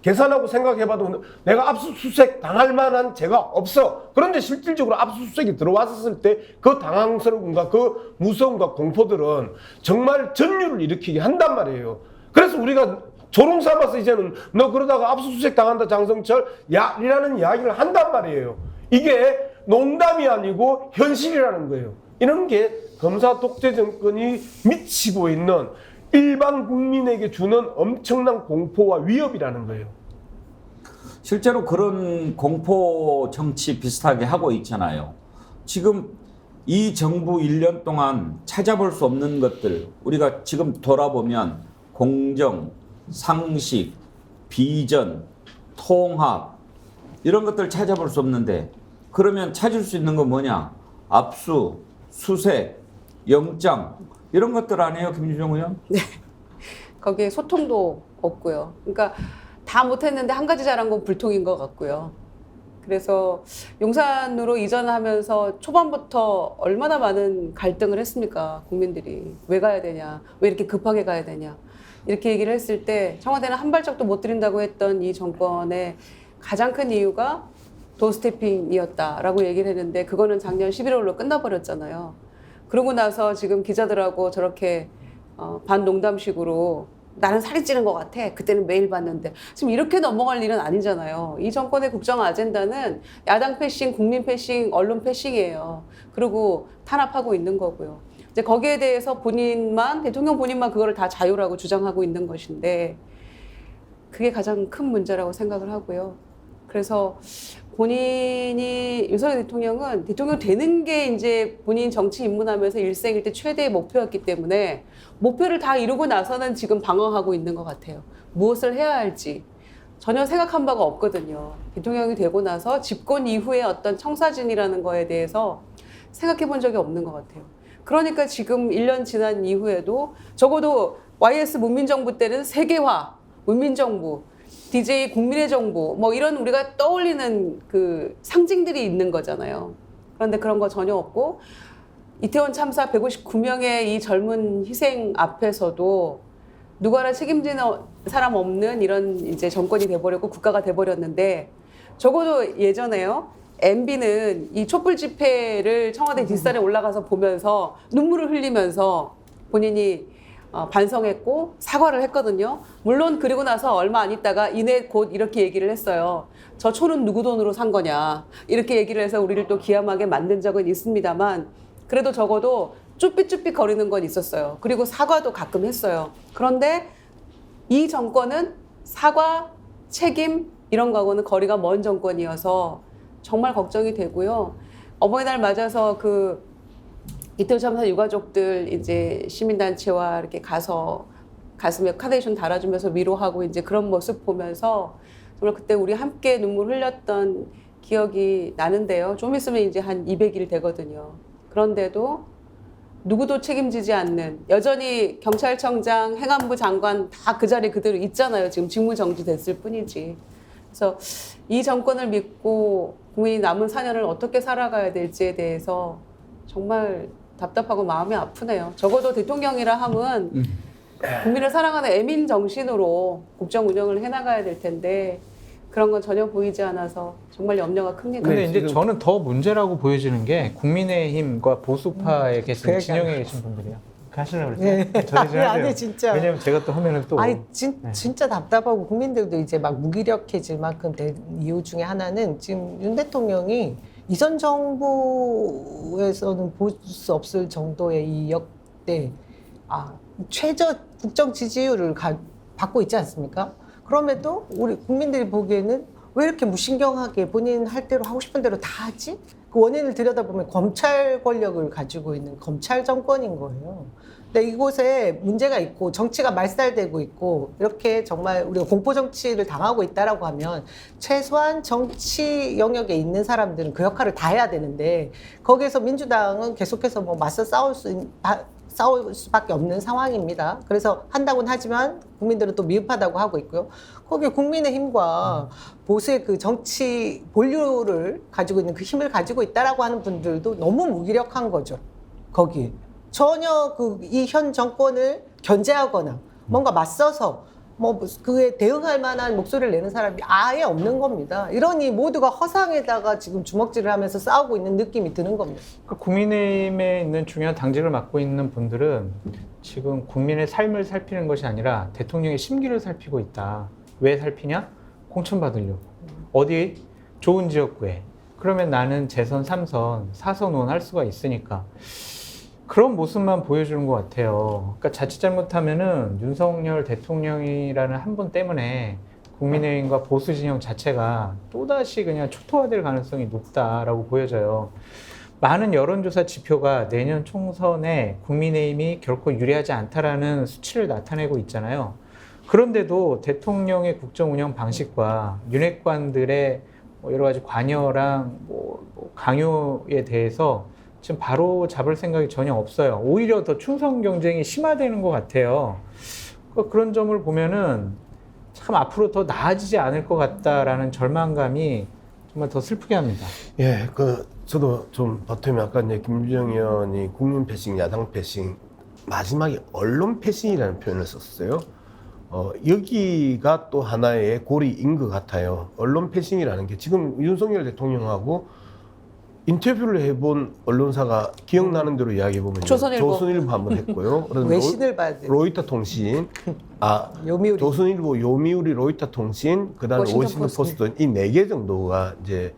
계산하고 생각해봐도 내가 압수수색 당할 만한 죄가 없어. 그런데 실질적으로 압수수색이 들어왔을 때 그 당황스러움과 그 무서움과 공포들은 정말 전율을 일으키게 한단 말이에요. 그래서 우리가 조롱 삼아서 이제는 너 그러다가 압수수색 당한다 장성철 이라는 이야기를 한단 말이에요. 이게 농담이 아니고 현실이라는 거예요. 이런 게 검사 독재 정권이 미치고 있는 일반 국민에게 주는 엄청난 공포와 위협이라는 거예요. 실제로 그런 공포 정치 비슷하게 하고 있잖아요. 지금 이 정부 1년 동안 찾아볼 수 없는 것들 우리가 지금 돌아보면 공정, 상식, 비전, 통합 이런 것들 찾아볼 수 없는데 그러면 찾을 수 있는 건 뭐냐? 압수, 수색, 영장 이런 것들 아니에요, 김유정 의원? 거기에 소통도 없고요. 그러니까 다 못했는데 한 가지 잘한 건 불통인 것 같고요. 그래서 용산으로 이전하면서 초반부터 얼마나 많은 갈등을 했습니까? 국민들이. 왜 가야 되냐? 왜 이렇게 급하게 가야 되냐? 이렇게 얘기를 했을 때 청와대는 한 발짝도 못 들인다고 했던 이 정권의 가장 큰 이유가 도스태핑이었다라고 얘기를 했는데 그거는 작년 11월로 끝나버렸잖아요. 그러고 나서 지금 기자들하고 저렇게 반농담식으로 나는 살이 찌는 것 같아. 그때는 매일 봤는데. 지금 이렇게 넘어갈 일은 아니잖아요. 이 정권의 국정 아젠다는 야당 패싱, 국민 패싱, 언론 패싱이에요. 그리고 탄압하고 있는 거고요. 이제 거기에 대해서 대통령 본인만 그거를 다 자유라고 주장하고 있는 것인데 그게 가장 큰 문제라고 생각을 하고요. 그래서 윤석열 대통령은 대통령 되는 게 이제 본인 정치 입문하면서 일생일대 최대의 목표였기 때문에 목표를 다 이루고 나서는 지금 방황하고 있는 것 같아요. 무엇을 해야 할지 전혀 생각한 바가 없거든요. 대통령이 되고 나서 집권 이후에 어떤 청사진이라는 거에 대해서 생각해 본 적이 없는 것 같아요. 그러니까 지금 1년 지난 이후에도 적어도 YS 문민정부 때는 세계화, 문민정부, DJ 국민의 정부 뭐 이런 우리가 떠올리는 그 상징들이 있는 거잖아요. 그런데 그런 거 전혀 없고 이태원 참사 159명의 이 젊은 희생 앞에서도 누구나 책임지는 사람 없는 이런 이제 정권이 돼버렸고 국가가 돼버렸는데 적어도 예전에요. MB는 이 촛불 집회를 청와대 뒷산에 올라가서 보면서 눈물을 흘리면서 본인이 반성했고 사과를 했거든요. 물론 그리고 나서 얼마 안 있다가 이내 곧 이렇게 얘기를 했어요. 저 초는 누구 돈으로 산 거냐 이렇게 얘기를 해서 우리를 또 기함하게 만든 적은 있습니다만 그래도 적어도 쭈삣쭈삣 거리는 건 있었어요. 그리고 사과도 가끔 했어요. 그런데 이 정권은 사과, 책임 이런 거하고는 거리가 먼 정권이어서 정말 걱정이 되고요. 어버이날 맞아서 그 이태원 참사 유가족들 이제 시민단체와 이렇게 가서 가슴에 카네이션 달아주면서 위로하고 이제 그런 모습 보면서 정말 그때 우리 함께 눈물 흘렸던 기억이 나는데요. 좀 있으면 이제 한 200일 되거든요. 그런데도 누구도 책임지지 않는 여전히 경찰청장, 행안부 장관 다 그 자리 그대로 있잖아요. 지금 직무 정지됐을 뿐이지. 그래서 이 정권을 믿고 국민이 남은 4년을 어떻게 살아가야 될지에 대해서 정말 답답하고 마음이 아프네요. 적어도 대통령이라 함은 국민을 사랑하는 애민 정신으로 국정 운영을 해나가야 될 텐데 그런 건 전혀 보이지 않아서 정말 염려가 큽니다. 근데 이제 저는 더 문제라고 보여지는 게 국민의힘과 보수파에 계신 진영에 계신 분들이요. 하시려고 그랬어요? 네. 저희 좀 아니 하세요. 진짜. 왜냐면 제가 또 하면은 또 아니 진짜 답답하고 국민들도 이제 막 무기력해질 만큼 된 이유 중에 하나는 지금 윤 대통령이 이전 정부에서는 볼 수 없을 정도의 이 역대 최저 국정 지지율을 받고 있지 않습니까? 그럼에도 우리 국민들이 보기에는 왜 이렇게 무신경하게 본인 할 대로 하고 싶은 대로 다 하지? 그 원인을 들여다보면 검찰 권력을 가지고 있는 검찰 정권인 거예요. 근데 이곳에 문제가 있고 정치가 말살되고 있고 이렇게 정말 우리가 공포 정치를 당하고 있다라고 하면 최소한 정치 영역에 있는 사람들은 그 역할을 다 해야 되는데 거기에서 민주당은 계속해서 뭐 맞서 싸울 수밖에 없는 상황입니다. 그래서 한다고는 하지만 국민들은 또 미흡하다고 하고 있고요. 거기에 국민의힘과 보수의 그 정치 본류를 가지고 있는 그 힘을 가지고 있다라고 하는 분들도 너무 무기력한 거죠. 거기에. 전혀 이 현 정권을 견제하거나 뭔가 맞서서 뭐 그에 대응할 만한 목소리를 내는 사람이 아예 없는 겁니다. 이러니 모두가 허상에다가 지금 주먹질을 하면서 싸우고 있는 느낌이 드는 겁니다. 그러니까 국민의힘에 있는 중요한 당직을 맡고 있는 분들은 지금 국민의 삶을 살피는 것이 아니라 대통령의 심기를 살피고 있다. 왜 살피냐? 공천받으려고. 어디? 좋은 지역구에. 그러면 나는 재선 3선, 4선 할 수가 있으니까. 그런 모습만 보여주는 것 같아요. 그러니까 자칫 잘못하면은 윤석열 대통령이라는 한 분 때문에 국민의힘과 보수 진영 자체가 또다시 그냥 초토화될 가능성이 높다라고 보여져요. 많은 여론조사 지표가 내년 총선에 국민의힘이 결코 유리하지 않다라는 수치를 나타내고 있잖아요. 그런데도 대통령의 국정 운영 방식과 윤핵관들의 여러 가지 관여랑 강요에 대해서 지금 바로 잡을 생각이 전혀 없어요. 오히려 더 충성 경쟁이 심화되는 것 같아요. 그런 점을 보면은 참 앞으로 더 나아지지 않을 것 같다라는 절망감이 정말 더 슬프게 합니다. 예, 저도 좀 보태면 아까 이제 김주정 의원이 국민 패싱, 야당 패싱, 마지막에 언론 패싱이라는 표현을 썼어요. 여기가 또 하나의 고리인 것 같아요. 언론 패싱이라는 게 지금 윤석열 대통령하고 인터뷰를 해본 언론사가 기억나는 대로 이야기해보면 조선일보 한번 했고요. 외신을 봐야 돼. 로이터 통신, 요미우리. 조선일보, 요미우리, 로이터 통신, 그다음에 워싱턴 포스트 이 4개 정도가 이제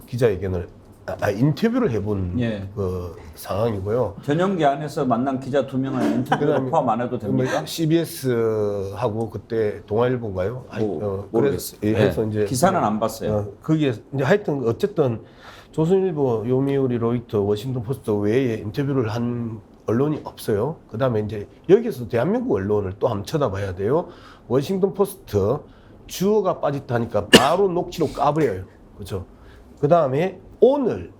기자회견을 인터뷰를 해본 예. 그 상황이고요. 전용기 안에서 만난 기자 2명은 인터뷰를 포함 안 해도 됩니까? CBS하고 그때 동아일보인가요? 모르겠어요. 해서 네. 이제 기사는 안 봤어요. 거기에 이제 하여튼 어쨌든 조선일보, 요미우리, 로이터, 워싱턴 포스트 외에 인터뷰를 한 언론이 없어요. 그다음에 이제 여기서 대한민국 언론을 또 한번 쳐다봐야 돼요. 워싱턴 포스트 주어가 빠졌다니까 바로 녹취로 까버려요. 그렇죠? 그다음에 오늘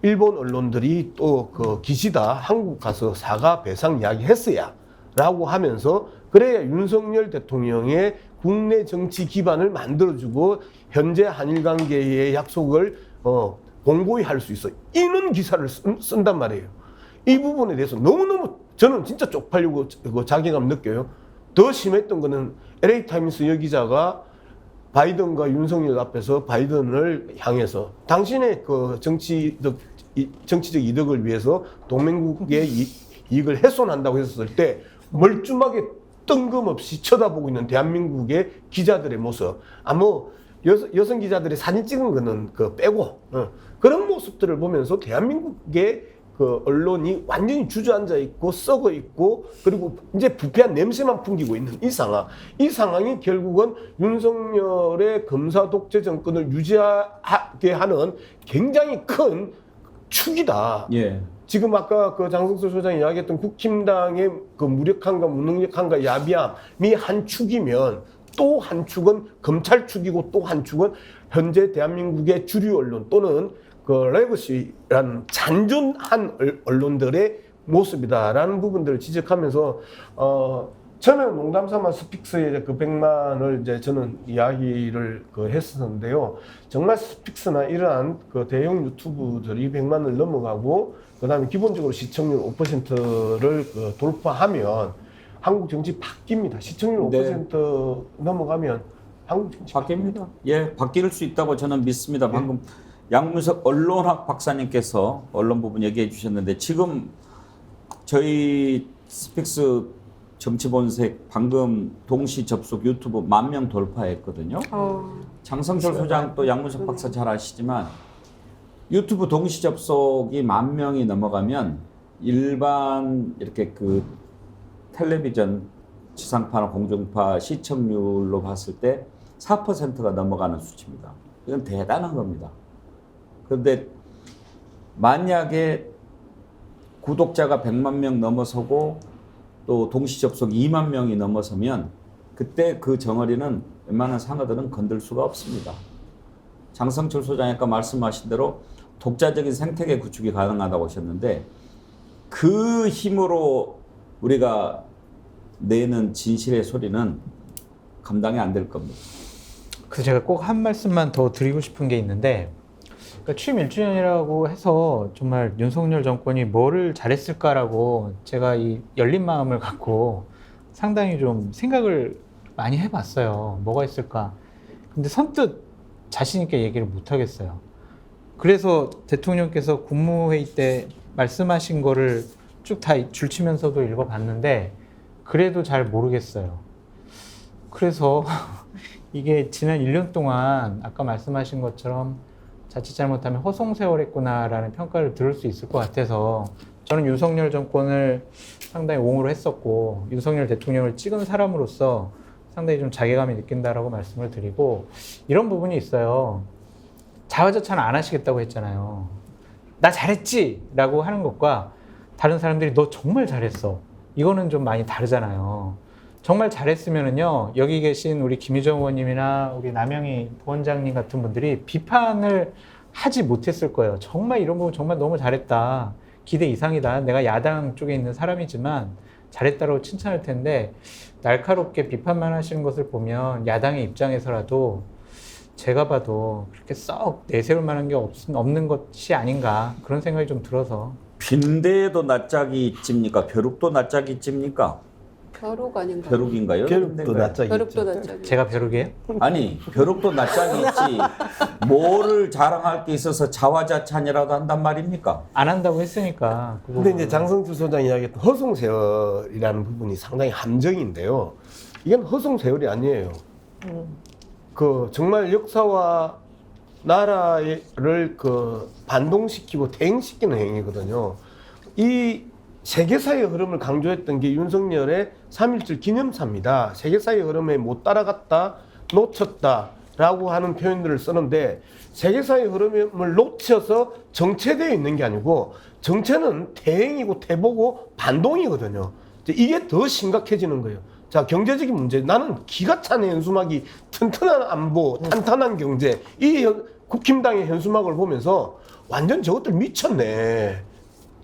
일본 언론들이 또 그 기시다 한국 가서 사과 배상 이야기 했어야라고 하면서 그래야 윤석열 대통령의 국내 정치 기반을 만들어주고 현재 한일 관계의 약속을 공고히 할 수 있어. 이런 기사를 쓴단 말이에요. 이 부분에 대해서 너무너무 저는 진짜 쪽팔리고 자괴감 느껴요. 더 심했던 거는 LA타임스 여기자가 바이든과 윤석열 앞에서 바이든을 향해서 당신의 그 정치적 이득을 위해서 동맹국의 이익을 훼손한다고 했을 때 멀쩡하게 뜬금없이 쳐다보고 있는 대한민국의 기자들의 모습. 여성 기자들이 사진 찍은 거는 빼고 그런 모습들을 보면서 대한민국의 그 언론이 완전히 주저앉아 있고 썩어 있고 그리고 이제 부패한 냄새만 풍기고 있는 이 상황이 결국은 윤석열의 검사 독재 정권을 유지하게 하는 굉장히 큰 축이다. 예. 지금 아까 그 장성철 소장이 이야기했던 국힘당의 그 무력함과 무능력함과 야비함이 한 축이면 또 한 축은 검찰 축이고 또 한 축은 현재 대한민국의 주류 언론 또는 그 레거시라는 잔존한 언론들의 모습이다라는 부분들을 지적하면서 처음에는 농담삼아 스픽스의 그 100만을 이제 저는 이야기를 했었는데요. 정말 스픽스나 이러한 그 대형 유튜브들이 100만을 넘어가고 그다음에 기본적으로 시청률 5%를 돌파하면 한국 정치 바뀝니다. 시청률 5% 넘어가면 한국 정치 바뀝니다. 예, 바뀔 수 있다고 저는 믿습니다. 방금 양문석 언론학 박사님께서 언론 부분 얘기해 주셨는데 지금 저희 스픽스 정치본색 방금 동시 접속 유튜브 10,000명 돌파했거든요. 장성철 소장 또 양문석 박사 잘 아시지만 유튜브 동시 접속이 10,000명이 넘어가면 일반 이렇게 그 텔레비전 지상파나 공중파 시청률로 봤을 때 4%가 넘어가는 수치입니다. 이건 대단한 겁니다. 그런데 만약에 구독자가 100만 명 넘어서고 또 동시 접속 2만 명이 넘어서면 그때 그 정어리는 웬만한 상어들은 건들 수가 없습니다. 장성철 소장이 아까 말씀하신 대로 독자적인 생태계 구축이 가능하다고 하셨는데 그 힘으로 우리가 내는 진실의 소리는 감당이 안 될 겁니다. 그래서 제가 꼭 한 말씀만 더 드리고 싶은 게 있는데 그러니까 취임 1주년이라고 해서 정말 윤석열 정권이 뭐를 잘했을까라고 제가 이 열린 마음을 갖고 상당히 좀 생각을 많이 해봤어요. 뭐가 있을까? 근데 선뜻 자신 있게 얘기를 못 하겠어요. 그래서 대통령께서 국무회의 때 말씀하신 거를 쭉 다 줄치면서도 읽어봤는데 그래도 잘 모르겠어요. 그래서 이게 지난 1년 동안 아까 말씀하신 것처럼 자칫 잘못하면 허송세월했구나라는 평가를 들을 수 있을 것 같아서 저는 윤석열 정권을 상당히 옹호를 했었고 윤석열 대통령을 찍은 사람으로서 상당히 좀 자괴감이 느낀다라고 말씀을 드리고 이런 부분이 있어요. 자화자찬 안 하시겠다고 했잖아요. 나 잘했지! 라고 하는 것과 다른 사람들이 너 정말 잘했어. 이거는 좀 많이 다르잖아요. 정말 잘했으면은요, 여기 계신 우리 김유정 의원님이나 우리 남영희 부원장님 같은 분들이 비판을 하지 못했을 거예요. 정말 이런 부분 정말 너무 잘했다. 기대 이상이다. 내가 야당 쪽에 있는 사람이지만 잘했다고 칭찬할 텐데 날카롭게 비판만 하시는 것을 보면 야당의 입장에서라도 제가 봐도 그렇게 썩 내세울 만한 게 없는 것이 아닌가 그런 생각이 좀 들어서. 빈대도 낯짝이 찝니까? 벼룩도 낯짝이 찝니까? 벼룩 아닌가요? 벼룩인가요? 벼룩도 빈대인가요? 낯짝이 벼룩도 있죠. 낯짝이. 제가 벼룩이에요? 아니 벼룩도 낯짝이 있지 뭐를 자랑할 게 있어서 자화자찬이라도 한단 말입니까? 안 한다고 했으니까. 그 근데 이제 부분은. 장성주 소장이 이야기했던 허송세월이라는 부분이 상당히 함정인데요. 이건 허송세월이 아니에요. 그 정말 역사와 나라를 그 반동시키고 대행시키는 행위거든요. 이 세계사의 흐름을 강조했던 게 윤석열의 3.1절 기념사입니다. 세계사의 흐름에 못 따라갔다, 놓쳤다라고 하는 표현들을 쓰는데 세계사의 흐름을 놓쳐서 정체되어 있는 게 아니고 정체는 대행이고 태보고 반동이거든요. 이게 더 심각해지는 거예요. 자, 경제적인 문제. 나는 기가 차는 현수막이 튼튼한 안보, 탄탄한 경제. 이 국힘당의 현수막을 보면서 완전 저것들 미쳤네.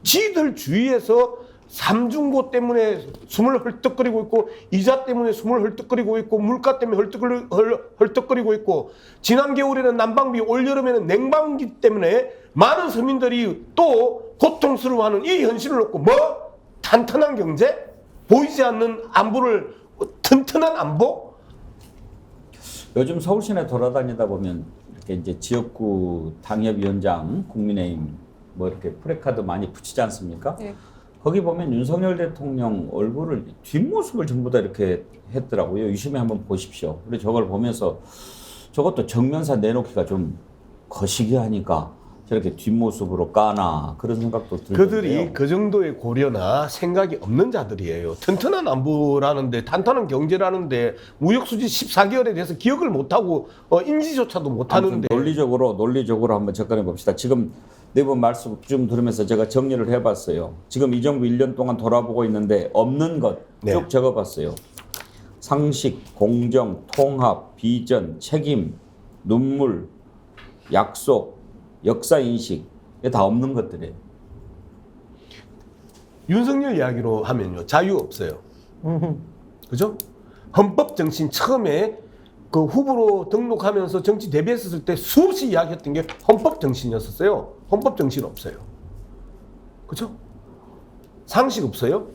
지들 주위에서 삼중고 때문에 숨을 헐떡거리고 있고 이자 때문에 숨을 헐떡거리고 있고 물가 때문에 헐떡거리고 있고 지난 겨울에는 난방비 올여름에는 냉방기 때문에 많은 서민들이 또 고통스러워하는 이 현실을 놓고 뭐? 탄탄한 경제? 보이지 않는 안보를 튼튼한 안보? 요즘 서울 시내 돌아다니다 보면 이렇게 이제 지역구 당협위원장 국민의힘 뭐 이렇게 프래카드 많이 붙이지 않습니까? 네. 거기 보면 윤석열 대통령 얼굴을 뒷모습을 전부 다 이렇게 했더라고요. 유심히 한번 보십시오. 그래서 저걸 보면서 저것도 정면사 내놓기가 좀 거시기하니까 저렇게 뒷모습으로 까나 그런 생각도 들던데요. 그들이 그 정도의 고려나 생각이 없는 자들이에요. 튼튼한 안보라는데 탄탄한 경제라는데 무역수지 14개월에 대해서 기억을 못하고 인지조차도 못하는데 논리적으로 한번 접근해 봅시다. 지금 네 분 말씀 좀 들으면서 제가 정리를 해봤어요. 지금 이 정부 1년 동안 돌아보고 있는데 없는 것 쭉 네. 적어봤어요. 상식, 공정, 통합, 비전, 책임, 눈물, 약속, 역사인식 이게 다 없는 것들이에요. 윤석열 이야기로 하면요. 자유 없어요. 그죠? 헌법 정신 처음에 그 후보로 등록하면서 정치 데뷔했을 때 수없이 이야기했던 게 헌법 정신이었어요. 헌법 정신 없어요. 그죠? 상식 없어요?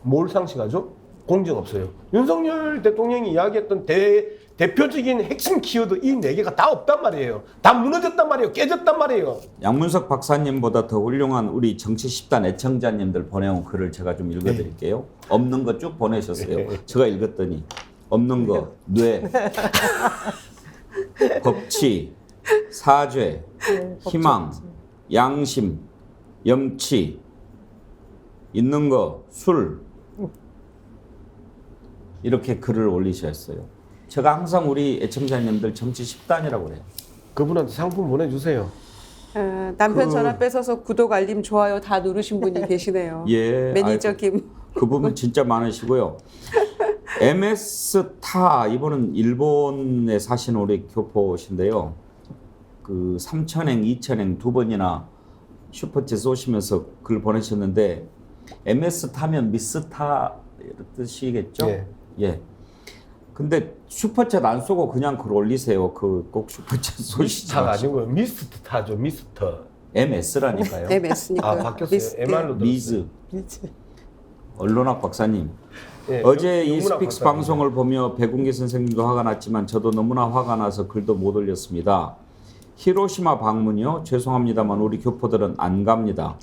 뭘 상식하죠? 공정 없어요. 윤석열 대통령이 이야기했던 대표적인 핵심 키워드 이 4개가 다 없단 말이에요. 다 무너졌단 말이에요. 깨졌단 말이에요. 양문석 박사님보다 더 훌륭한 우리 정치 10단 애청자님들 보내온 글을 제가 좀 읽어드릴게요. 없는 거 쭉 보내셨어요. 제가 읽었더니 없는 거, 뇌, 법치, 사죄, 희망, 양심, 염치, 있는 거, 술 이렇게 글을 올리셨어요. 제가 항상 우리 애청자님들 정치 10단이라고 그래요. 그분한테 상품 보내주세요. 남편 전화 뺏어서 구독, 알림, 좋아요 다 누르신 분이 계시네요. 예, 매니저 아이고, 김. 그 부분 진짜 많으시고요. MS 타 이분은 일본에 사시는 우리 교포신데요. 그 삼천행, 이천행 두 번이나 슈퍼챗 쏘시면서 글 보내셨는데 MS 타면 미스 타 뜻이겠죠? 예. 예. 근데 슈퍼챗 안 쏘고 그냥 글 올리세요. 그 꼭 슈퍼챗 쏘시지 타가 마시고. 아니고 미스터 타죠. 미스터. MS라니까요. MS니까. 아, 바뀌었어요. MR로 미즈. 언론학 박사님. 예, 어제 이 영문학 스픽스 박사님. 방송을 보며 배궁기 선생님도 화가 났지만 저도 너무나 화가 나서 글도 못 올렸습니다. 히로시마 방문이요? 죄송합니다만 우리 교포들은 안 갑니다.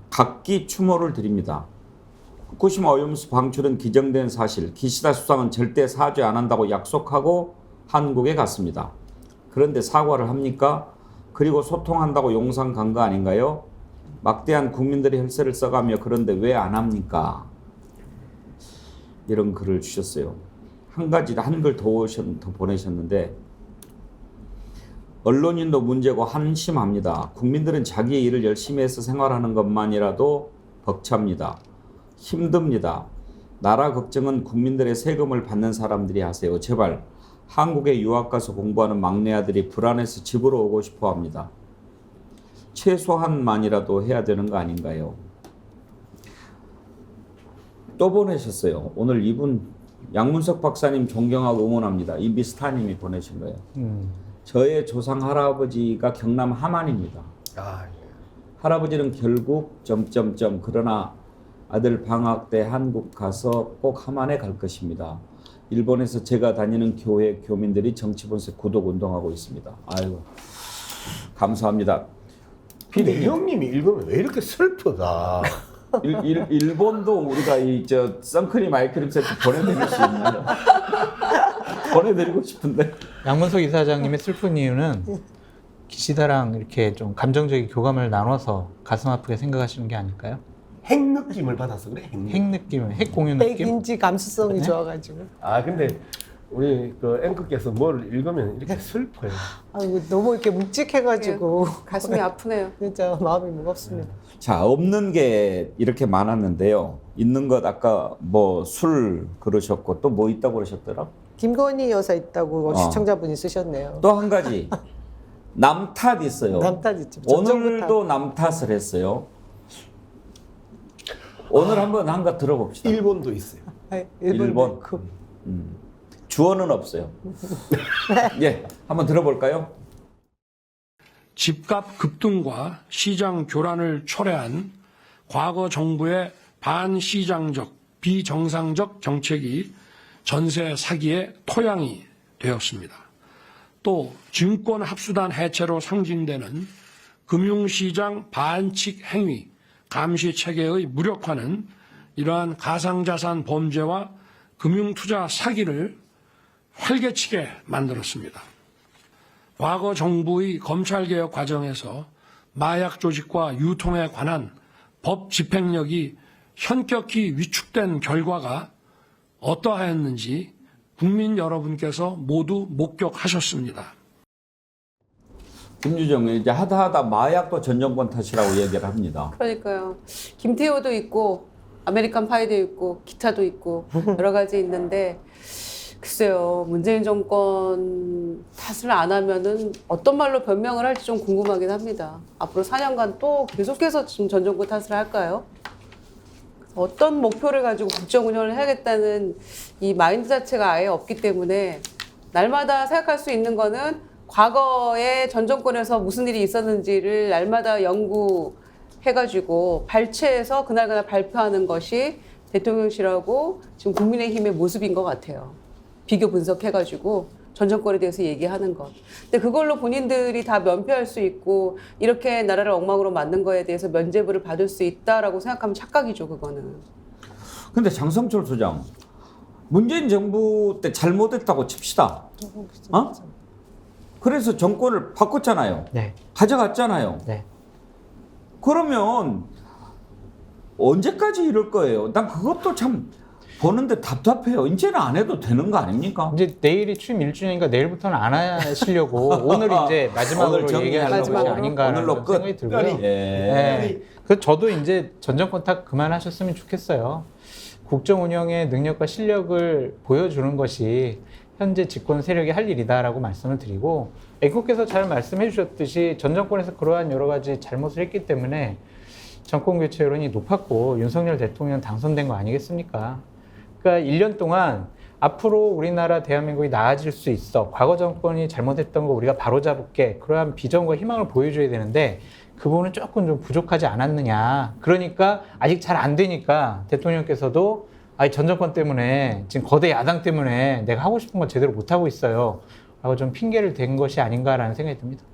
각기 추모를 드립니다. 후쿠시마 오염수 방출은 기정된 사실. 기시다 수상은 절대 사죄 안 한다고 약속하고 한국에 갔습니다. 그런데 사과를 합니까? 그리고 소통한다고 용산 간 거 아닌가요? 막대한 국민들의 혈세를 써가며 그런데 왜 안 합니까? 이런 글을 주셨어요. 한 가지 한글 더 보내셨는데 언론인도 문제고 한심합니다. 국민들은 자기의 일을 열심히 해서 생활하는 것만이라도 벅찹니다. 힘듭니다. 나라 걱정은 국민들의 세금을 받는 사람들이 하세요. 제발 한국에 유학 가서 공부하는 막내 아들이 불안해서 집으로 오고 싶어 합니다. 최소한만이라도 해야 되는 거 아닌가요? 또 보내셨어요. 오늘 이분 양문석 박사님 존경하고 응원합니다. 이미스타님이 보내신 거예요. 저의 조상 할아버지가 경남 함안입니다. 아, 할아버지는 결국 점점점 그러나 아들 방학 때 한국 가서 꼭 함안에 갈 것입니다. 일본에서 제가 다니는 교회 교민들이 정치본색 구독 운동하고 있습니다. 아이고 감사합니다. 근데 형님이 읽으면 왜 이렇게 슬프다. 일본도 우리가 이 저 선크림 아이크림 세트 보내드릴 수 있나요? 보내드리고 싶은데. 양문석 이사장님의 슬픈 이유는 기시다랑 이렇게 좀 감정적인 교감을 나눠서 가슴 아프게 생각하시는 게 아닐까요? 핵 느낌을 받아서 그래. 핵 느낌, 핵 공유 느낌. 백인지 감수성이 좋아가지고. 아 근데 우리 그 앵커께서 뭘 읽으면 이렇게 슬퍼요. 아이고 너무 이렇게 묵직해가지고 가슴이 아프네요. 진짜 마음이 무겁습니다. 자, 없는 게 이렇게 많았는데요. 있는 것 아까 뭐 술 그러셨고 또 뭐 있다고 그러셨더라? 김건희 여사 있다고 시청자분이 쓰셨네요. 또 한 가지 남탓 있어요. 남탓 있죠. 오늘도 남탓을 했어요. 오늘 한번 한 거 들어봅시다. 일본도 있어요. 일본. 주어는 없어요. 예, 한번 들어볼까요? 집값 급등과 시장 교란을 초래한 과거 정부의 반시장적, 비정상적 정책이 전세 사기의 토양이 되었습니다. 또 증권 합수단 해체로 상징되는 금융시장 반칙 행위, 감시 체계의 무력화는 이러한 가상자산 범죄와 금융투자 사기를 활개치게 만들었습니다. 과거 정부의 검찰개혁 과정에서 마약 조직과 유통에 관한 법 집행력이 현격히 위축된 결과가 어떠하였는지 국민 여러분께서 모두 목격하셨습니다. 김유정 이제 하다 마약도 전 정권 탓이라고 얘기를 합니다. 그러니까요. 김태호도 있고 아메리칸 파이도 있고 기타도 있고 여러 가지 있는데 글쎄요. 문재인 정권 탓을 안 하면은 어떤 말로 변명을 할지 좀 궁금하긴 합니다. 앞으로 4년간 또 계속해서 지금 전 정권 탓을 할까요? 어떤 목표를 가지고 국정 운영을 해야겠다는 이 마인드 자체가 아예 없기 때문에 날마다 생각할 수 있는 거는 과거에 전 정권에서 무슨 일이 있었는지를 날마다 연구해가지고 발췌해서 그날그날 발표하는 것이 대통령실하고 지금 국민의힘의 모습인 것 같아요. 비교 분석해가지고 전 정권에 대해서 얘기하는 것. 근데 그걸로 본인들이 다 면피할 수 있고 이렇게 나라를 엉망으로 만든 거에 대해서 면죄부를 받을 수 있다라고 생각하면 착각이죠, 그거는. 근데 장성철 소장, 문재인 정부 때 잘못했다고 칩시다. 어? 그래서 정권을 바꿨잖아요. 네. 가져갔잖아요. 네. 그러면 언제까지 이럴 거예요? 난 그것도 참 보는데 답답해요. 이제는 안 해도 되는 거 아닙니까? 이제 내일이 취임 1주년이니까 내일부터는 안 하시려고 오늘 이제 마지막으로 오늘 얘기하는 것이 마지막으로. 아닌가라는 오늘로 끝. 생각이 들고요. 예. 네. 그래서 저도 이제 전 정권 탓 그만하셨으면 좋겠어요. 국정 운영의 능력과 실력을 보여주는 것이 현재 집권 세력이 할 일이다라고 말씀을 드리고, 앵커께서 잘 말씀해 주셨듯이 전 정권에서 그러한 여러 가지 잘못을 했기 때문에 정권 교체 여론이 높았고 윤석열 대통령 당선된 거 아니겠습니까? 그러니까 1년 동안 앞으로 우리나라 대한민국이 나아질 수 있어, 과거 정권이 잘못했던 거 우리가 바로잡을게, 그러한 비전과 희망을 보여줘야 되는데 그 부분은 조금 좀 부족하지 않았느냐. 그러니까 아직 잘 안 되니까 대통령께서도 전 정권 때문에, 지금 거대 야당 때문에 내가 하고 싶은 건 제대로 못하고 있어요 라고 좀 핑계를 댄 것이 아닌가라는 생각이 듭니다.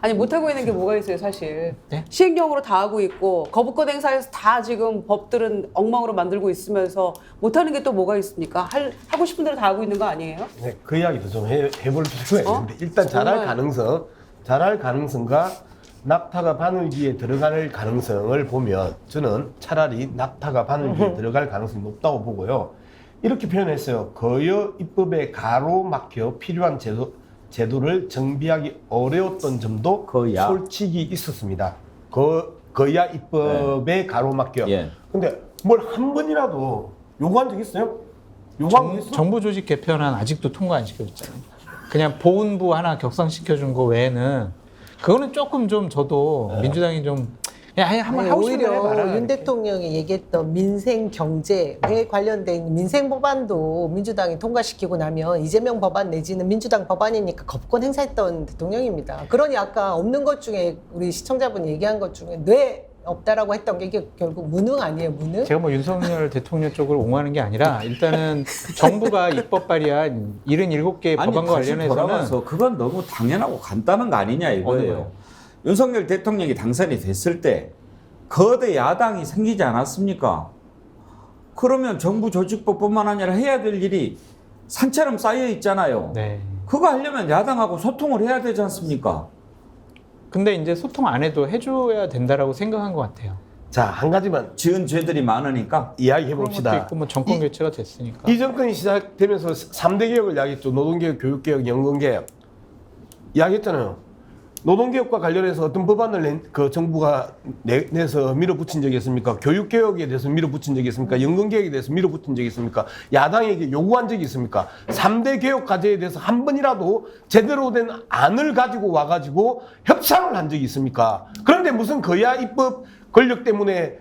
아니, 못하고 있는 게 뭐가 있어요, 사실. 네? 시행령으로 다 하고 있고 거부권 행사에서 다 지금 법들은 엉망으로 만들고 있으면서 못하는 게 또 뭐가 있습니까? 하고 싶은 대로 다 하고 있는 거 아니에요? 네, 그 이야기도 좀 해볼 필요가 있는데 일단 정말. 잘할 가능성과 낙타가 바늘기에 들어갈 가능성을 보면 저는 차라리 낙타가 바늘기에 들어갈 가능성이 높다고 보고요. 이렇게 표현했어요. 거여 입법에 가로막혀 필요한 제도를 정비하기 어려웠던 점도 거야. 솔직히 있었습니다. 거야 입법에 가로막혀. 예. 근데 뭘 한 번이라도 요구한 적 있어요? 요구한 적 있어? 정부 조직 개편안 아직도 통과 안 시켜줬잖아요. 그냥 보훈부 하나 격상시켜준 거 외에는 그거는 조금 좀 저도 민주당이 좀 그냥 한번 아니, 하고 싶은 대로 오히려 해봐라. 윤 대통령이 얘기했던 민생 경제에 관련된 민생 법안도 민주당이 통과시키고 나면 이재명 법안 내지는 민주당 법안이니까 겁권 행사했던 대통령입니다. 그러니 아까 없는 것 중에 우리 시청자분이 얘기한 것 중에 뇌 없다라고 했던 게 이게 결국 무능 아니에요, 무능? 제가 뭐 윤석열 대통령 쪽을 옹호하는 게 아니라 일단은 정부가 입법 발의한 77개의 아니, 법안과 다시 관련해서는 돌아가서 그건 너무 당연하고 간단한 거 아니냐 이거예요. 어려워요. 윤석열 대통령이 당선이 됐을 때 거대 야당이 생기지 않았습니까? 그러면 정부 조직법뿐만 아니라 해야 될 일이 산처럼 쌓여 있잖아요. 네. 그거 하려면 야당하고 소통을 해야 되지 않습니까? 근데 이제 소통 안 해도 해줘야 된다라고 생각한 것 같아요. 자, 한 가지만 지은 죄들이 많으니까 이야기해 그런 것도 봅시다. 있고 뭐 정권 교체가 됐으니까. 이 정권이 시작되면서 3대 개혁을 이야기했죠. 노동개혁, 교육개혁, 연금개혁. 이야기했잖아요. 노동개혁과 관련해서 어떤 법안을 그 정부가 내서 밀어붙인 적이 있습니까? 교육개혁에 대해서 밀어붙인 적이 있습니까? 연금개혁에 대해서 밀어붙인 적이 있습니까? 야당에게 요구한 적이 있습니까? 3대 개혁 과제에 대해서 한 번이라도 제대로 된 안을 가지고 와가지고 협상을 한 적이 있습니까? 그런데 무슨 거야 입법 권력 때문에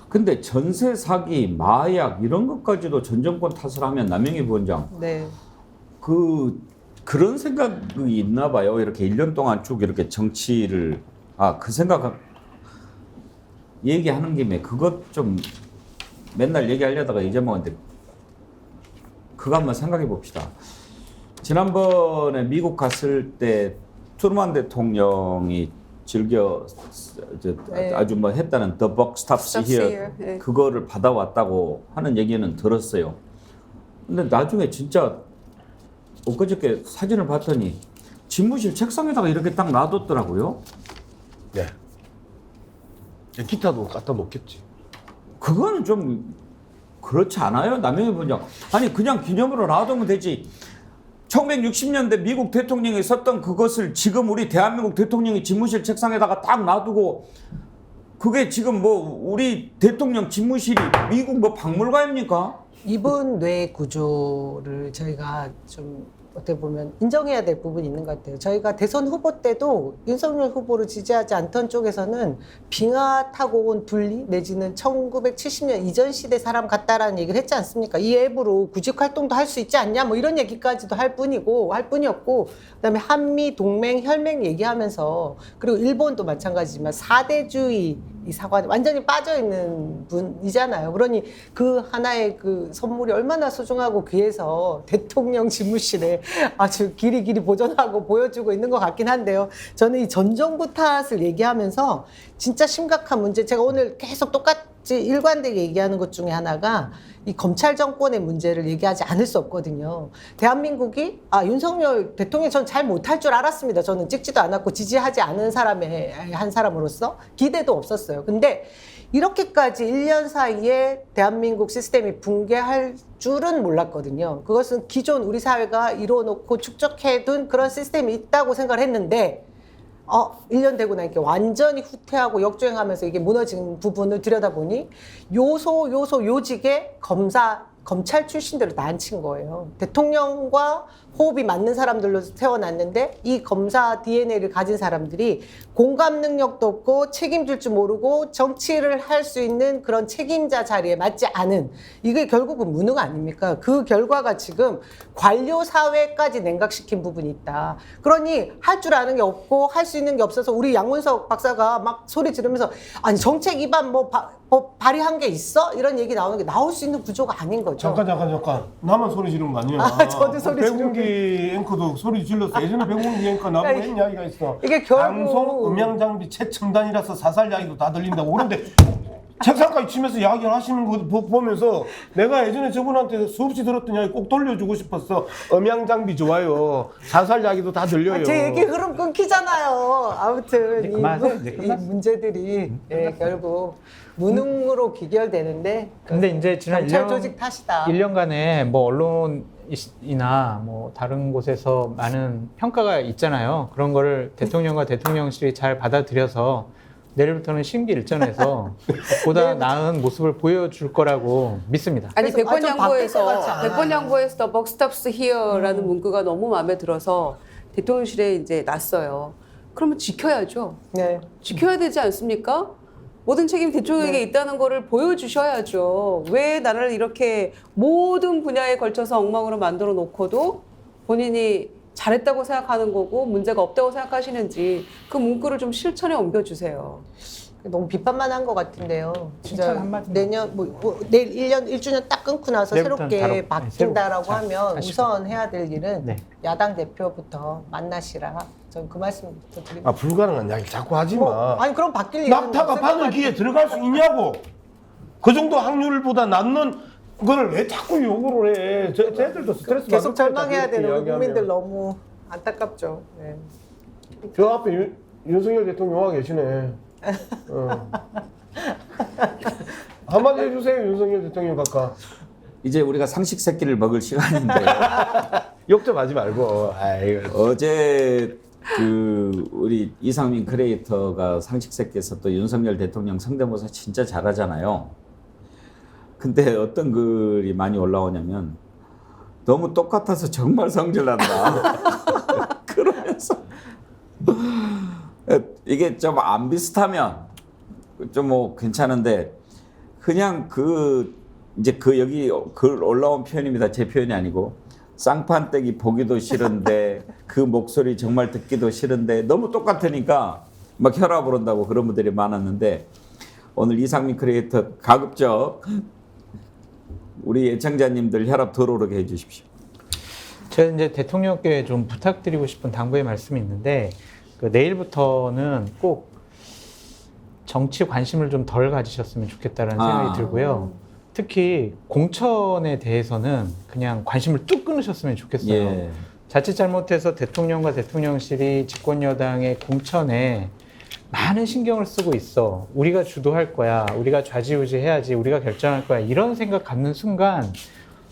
근데 전세 사기, 마약 이런 것까지도 전 정권 탓을 하면 남영희 부원장 네. 그런 생각이 있나 봐요. 이렇게 1년 동안 쭉 이렇게 정치를 그 생각 얘기하는 김에 그것 좀 맨날 얘기하려다가 잊어먹었는데 그거 한번 생각해 봅시다. 지난번에 미국 갔을 때 트루만 대통령이 즐겨 네. 아주 뭐 했다는 The Buck Stops Stops Here Here. 네. 그거를 받아왔다고 하는 얘기는 들었어요. 근데 나중에 진짜 엊그저께 사진을 봤더니 집무실 책상에다가 이렇게 딱 놔뒀더라고요. 네. 기타도 갖다 놓겠지. 그거는 좀 그렇지 않아요? 남영희 부원장. 아니 그냥 기념으로 놔두면 되지. 1960년대 미국 대통령이 썼던 그것을 지금 우리 대한민국 대통령이 집무실 책상에다가 딱 놔두고 그게 지금 뭐 우리 대통령 집무실이 미국 뭐 박물관입니까? 이분 뇌 구조를 저희가 좀 어떻게 보면 인정해야 될 부분이 있는 것 같아요. 저희가 대선 후보 때도 윤석열 후보를 지지하지 않던 쪽에서는 빙하 타고 온 둘리 내지는 1970년 이전 시대 사람 같다라는 얘기를 했지 않습니까? 이 앱으로 구직 활동도 할 수 있지 않냐 뭐 이런 얘기까지도 할 뿐이었고 그다음에 한미 동맹 혈맹 얘기하면서 그리고 일본도 마찬가지지만 4대주의 이 사관 완전히 빠져 있는 분이잖아요. 그러니 그 하나의 그 선물이 얼마나 소중하고 귀해서 대통령 집무실에 아주 길이 보존하고 보여주고 있는 것 같긴 한데요. 저는 이 전 정부 탓을 얘기하면서 진짜 심각한 문제, 제가 오늘 계속 똑같이 일관되게 얘기하는 것 중에 하나가 이 검찰 정권의 문제를 얘기하지 않을 수 없거든요. 대한민국이 윤석열 대통령 전 잘 못할 줄 알았습니다. 저는 찍지도 않았고 지지하지 않은 사람의 한 사람으로서 기대도 없었어요. 근데 이렇게까지 1년 사이에 대한민국 시스템이 붕괴할 줄은 몰랐거든요. 그것은 기존 우리 사회가 이뤄놓고 축적해둔 그런 시스템이 있다고 생각을 했는데 1년 되고 나니까 완전히 후퇴하고 역주행하면서 이게 무너진 부분을 들여다보니 요직에 검찰 출신들을 다 앉힌 거예요. 대통령과 호흡이 맞는 사람들로 세워놨는데 이 검사 DNA를 가진 사람들이 공감 능력도 없고 책임질 줄 모르고 정치를 할 수 있는 그런 책임자 자리에 맞지 않은, 이게 결국은 무능 아닙니까? 그 결과가 지금 관료 사회까지 냉각시킨 부분이 있다. 그러니 할 줄 아는 게 없고 할 수 있는 게 없어서 우리 양문석 박사가 막 소리 지르면서 아니 정책 위반 발의한 게 있어? 이런 얘기 나오는 게 나올 수 있는 구조가 아닌 거죠. 잠깐. 나만 소리 지르는 거 아니야? 저도 소리 백운기 앵커도 소리 질렀어. 예전에 백운기 앵커 나보고 했 이야기가 있어. 이게 결국 방송 음향 장비 최첨단이라서 사살 이야기도 다 들린다고. 그런데 책상까지 치면서 이야기를 하시는 거 보면서 내가 예전에 저분한테 수없이 들었던 이야기 꼭 돌려주고 싶었어. 음향 장비 좋아요. 사살 이야기도 다 들려요. 제 얘기 흐름 끊기잖아요. 아무튼 이 문제들이 결국 무능으로 귀결되는데 근데 이제 지난 검찰 조직 탓이다. 1년간에 뭐 언론이나 뭐 다른 곳에서 많은 평가가 있잖아요. 그런 거를 대통령과 대통령실이 잘 받아들여서 내일부터는 심기일전에서 보다 나은 모습을 보여줄 거라고 믿습니다. 아니 그래서 좀 바뀔 것 같지 않아요? 백번양보에서 The buck stops here라는 문구가 너무 마음에 들어서 대통령실에 이제 놨어요. 그러면 지켜야죠. 네. 지켜야 되지 않습니까? 모든 책임이 대통령에게 있다는 거를 보여주셔야죠. 왜 나라를 이렇게 모든 분야에 걸쳐서 엉망으로 만들어 놓고도 본인이 잘했다고 생각하는 거고 문제가 없다고 생각하시는지 그 문구를 좀 실천에 옮겨주세요. 너무 비판만 한 것 같은데요. 칭찬 진짜 한마디만. 내년 내일 1년 1주년 딱 끊고 나서 내일부터는 새롭게 바로, 바뀐다라고 새로 하면 하시고. 우선 해야 될 일은 네. 야당 대표부터 만나시라. 전 그 말씀부터 드립니다. 아 불가능한 이야기 자꾸 하지 마. 아니 그럼 바뀔 일은 낙타가 없을 것 바늘기에 들어갈 수 있냐고. 그 정도 확률보다 낮는 거를 왜 자꾸 요구를 해. 쟤들도 스트레스 계속 받을 것 절망해야 같다, 되는 우리 이야기하면. 국민들 너무 안타깝죠. 네. 저 앞에 윤석열 대통령 와 계시네. 한마디 해주세요, 윤석열 대통령 각각. 이제 우리가 상식 새끼를 먹을 시간인데요. 욕좀하지 말고. 아이고. 어제 우리 이상민 크리에이터가 상식 새끼에서 또 윤석열 대통령 성대모사 진짜 잘하잖아요. 근데 어떤 글이 많이 올라오냐면 너무 똑같아서 정말 성질난다. 그러면서 이게 좀 안 비슷하면 좀 뭐 괜찮은데 그냥 이제 여기 글 올라온 표현입니다. 제 표현이 아니고 쌍판떼기 보기도 싫은데 그 목소리 정말 듣기도 싫은데 너무 똑같으니까 막 혈압 오른다고 그런 분들이 많았는데 오늘 이상민 크리에이터 가급적 우리 애청자님들 혈압 덜 오르게 해주십시오. 제가 이제 대통령께 좀 부탁드리고 싶은 당부의 말씀이 있는데 내일부터는 꼭 정치 관심을 좀 덜 가지셨으면 좋겠다는 생각이 들고요. 특히 공천에 대해서는 그냥 관심을 뚝 끊으셨으면 좋겠어요. 예. 자칫 잘못해서 대통령과 대통령실이 집권 여당의 공천에 많은 신경을 쓰고 있어. 우리가 주도할 거야. 우리가 좌지우지해야지. 우리가 결정할 거야. 이런 생각 갖는 순간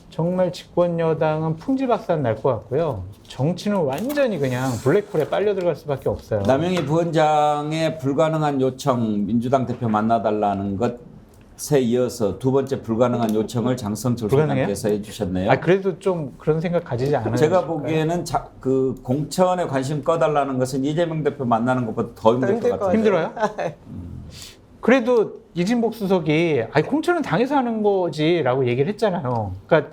정말 집권 여당은 풍지박산 날 것 같고요. 정치는 완전히 그냥 블랙홀에 빨려 들어갈 수밖에 없어요. 남영희 부원장의 불가능한 요청 민주당 대표 만나달라는 것에 이어서 두 번째 불가능한 요청을 장성철 불가능해요? 소장께서 해주셨네요. 아 그래도 좀 그런 생각 가지지 않아요? 제가 보기에는 그 공천에 관심 꺼달라는 것은 이재명 대표 만나는 것보다 더 힘들 것 같아요. 힘들어요? 그래도 이진복 수석이 아니 공천은 당에서 하는 거지라고 얘기를 했잖아요. 그러니까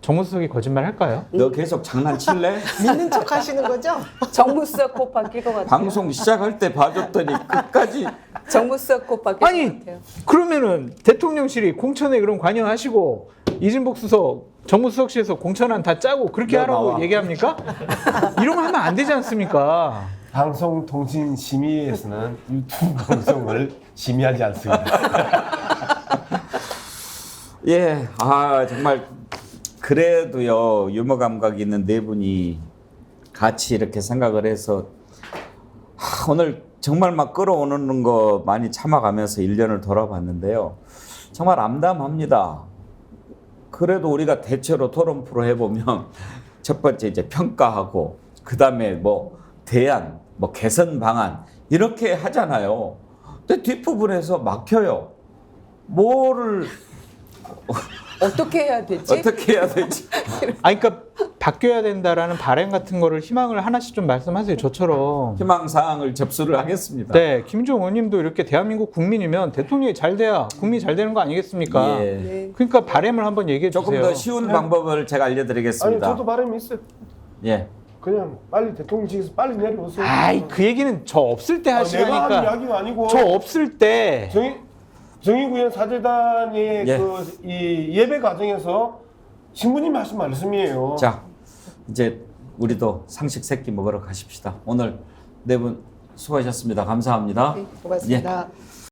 정무수석이 거짓말 할까요? 너 계속 장난칠래? 믿는 척 하시는 거죠? 정무수석 곧 바뀔 것 같아요. 방송 시작할 때 봐줬더니 끝까지 정무수석 곧 바뀔 아니 것 같아요. 그러면은 대통령실이 공천에 그럼 관여하시고 이진복 수석 정무수석실에서 공천안 다 짜고 그렇게 너 하라고 나와. 얘기합니까? 이러면 하면 안 되지 않습니까? 방송통신심의에서는 유튜브 방송을 심의하지 않습니다. 예, 정말 그래도요 유머 감각이 있는 네 분이 같이 이렇게 생각을 해서 오늘 정말 막 끌어오는 거 많이 참아가면서 1년을 돌아봤는데요. 정말 암담합니다. 그래도 우리가 대체로 토론 프로 해보면 첫 번째 이제 평가하고 그 다음에 뭐 대안, 뭐 개선 방안 이렇게 하잖아요. 근데 뒷부분에서 막혀요. 뭐를 어떻게 해야 되지? 어떻게 해야 되지? 그러니까 바뀌어야 된다라는 바람 같은 거를 희망을 하나씩 좀 말씀하세요. 저처럼. 희망 사항을 접수를 하겠습니다. 네, 김종원 의원님도 이렇게 대한민국 국민이면 대통령이 잘 돼야 국민이 잘 되는 거 아니겠습니까? 예. 네. 그러니까 바람을 한번 얘기해 주세요. 조금 더 쉬운 방법을 제가 아니 알려드리겠습니다. 저도 바람이 있어요. 예. 그냥 빨리 대통령직에서 빨리 내려오세요. 아이 그 얘기는 저 없을 때 내가 하는 하시라니까. 이야기가 아니고 저 없을 때. 정의구현 사재단의 예. 이 예배 과정에서 신부님 말씀이에요. 자, 이제 우리도 상식 새끼 먹으러 가십시다. 오늘 네 분 수고하셨습니다. 감사합니다. 고맙습니다. 예.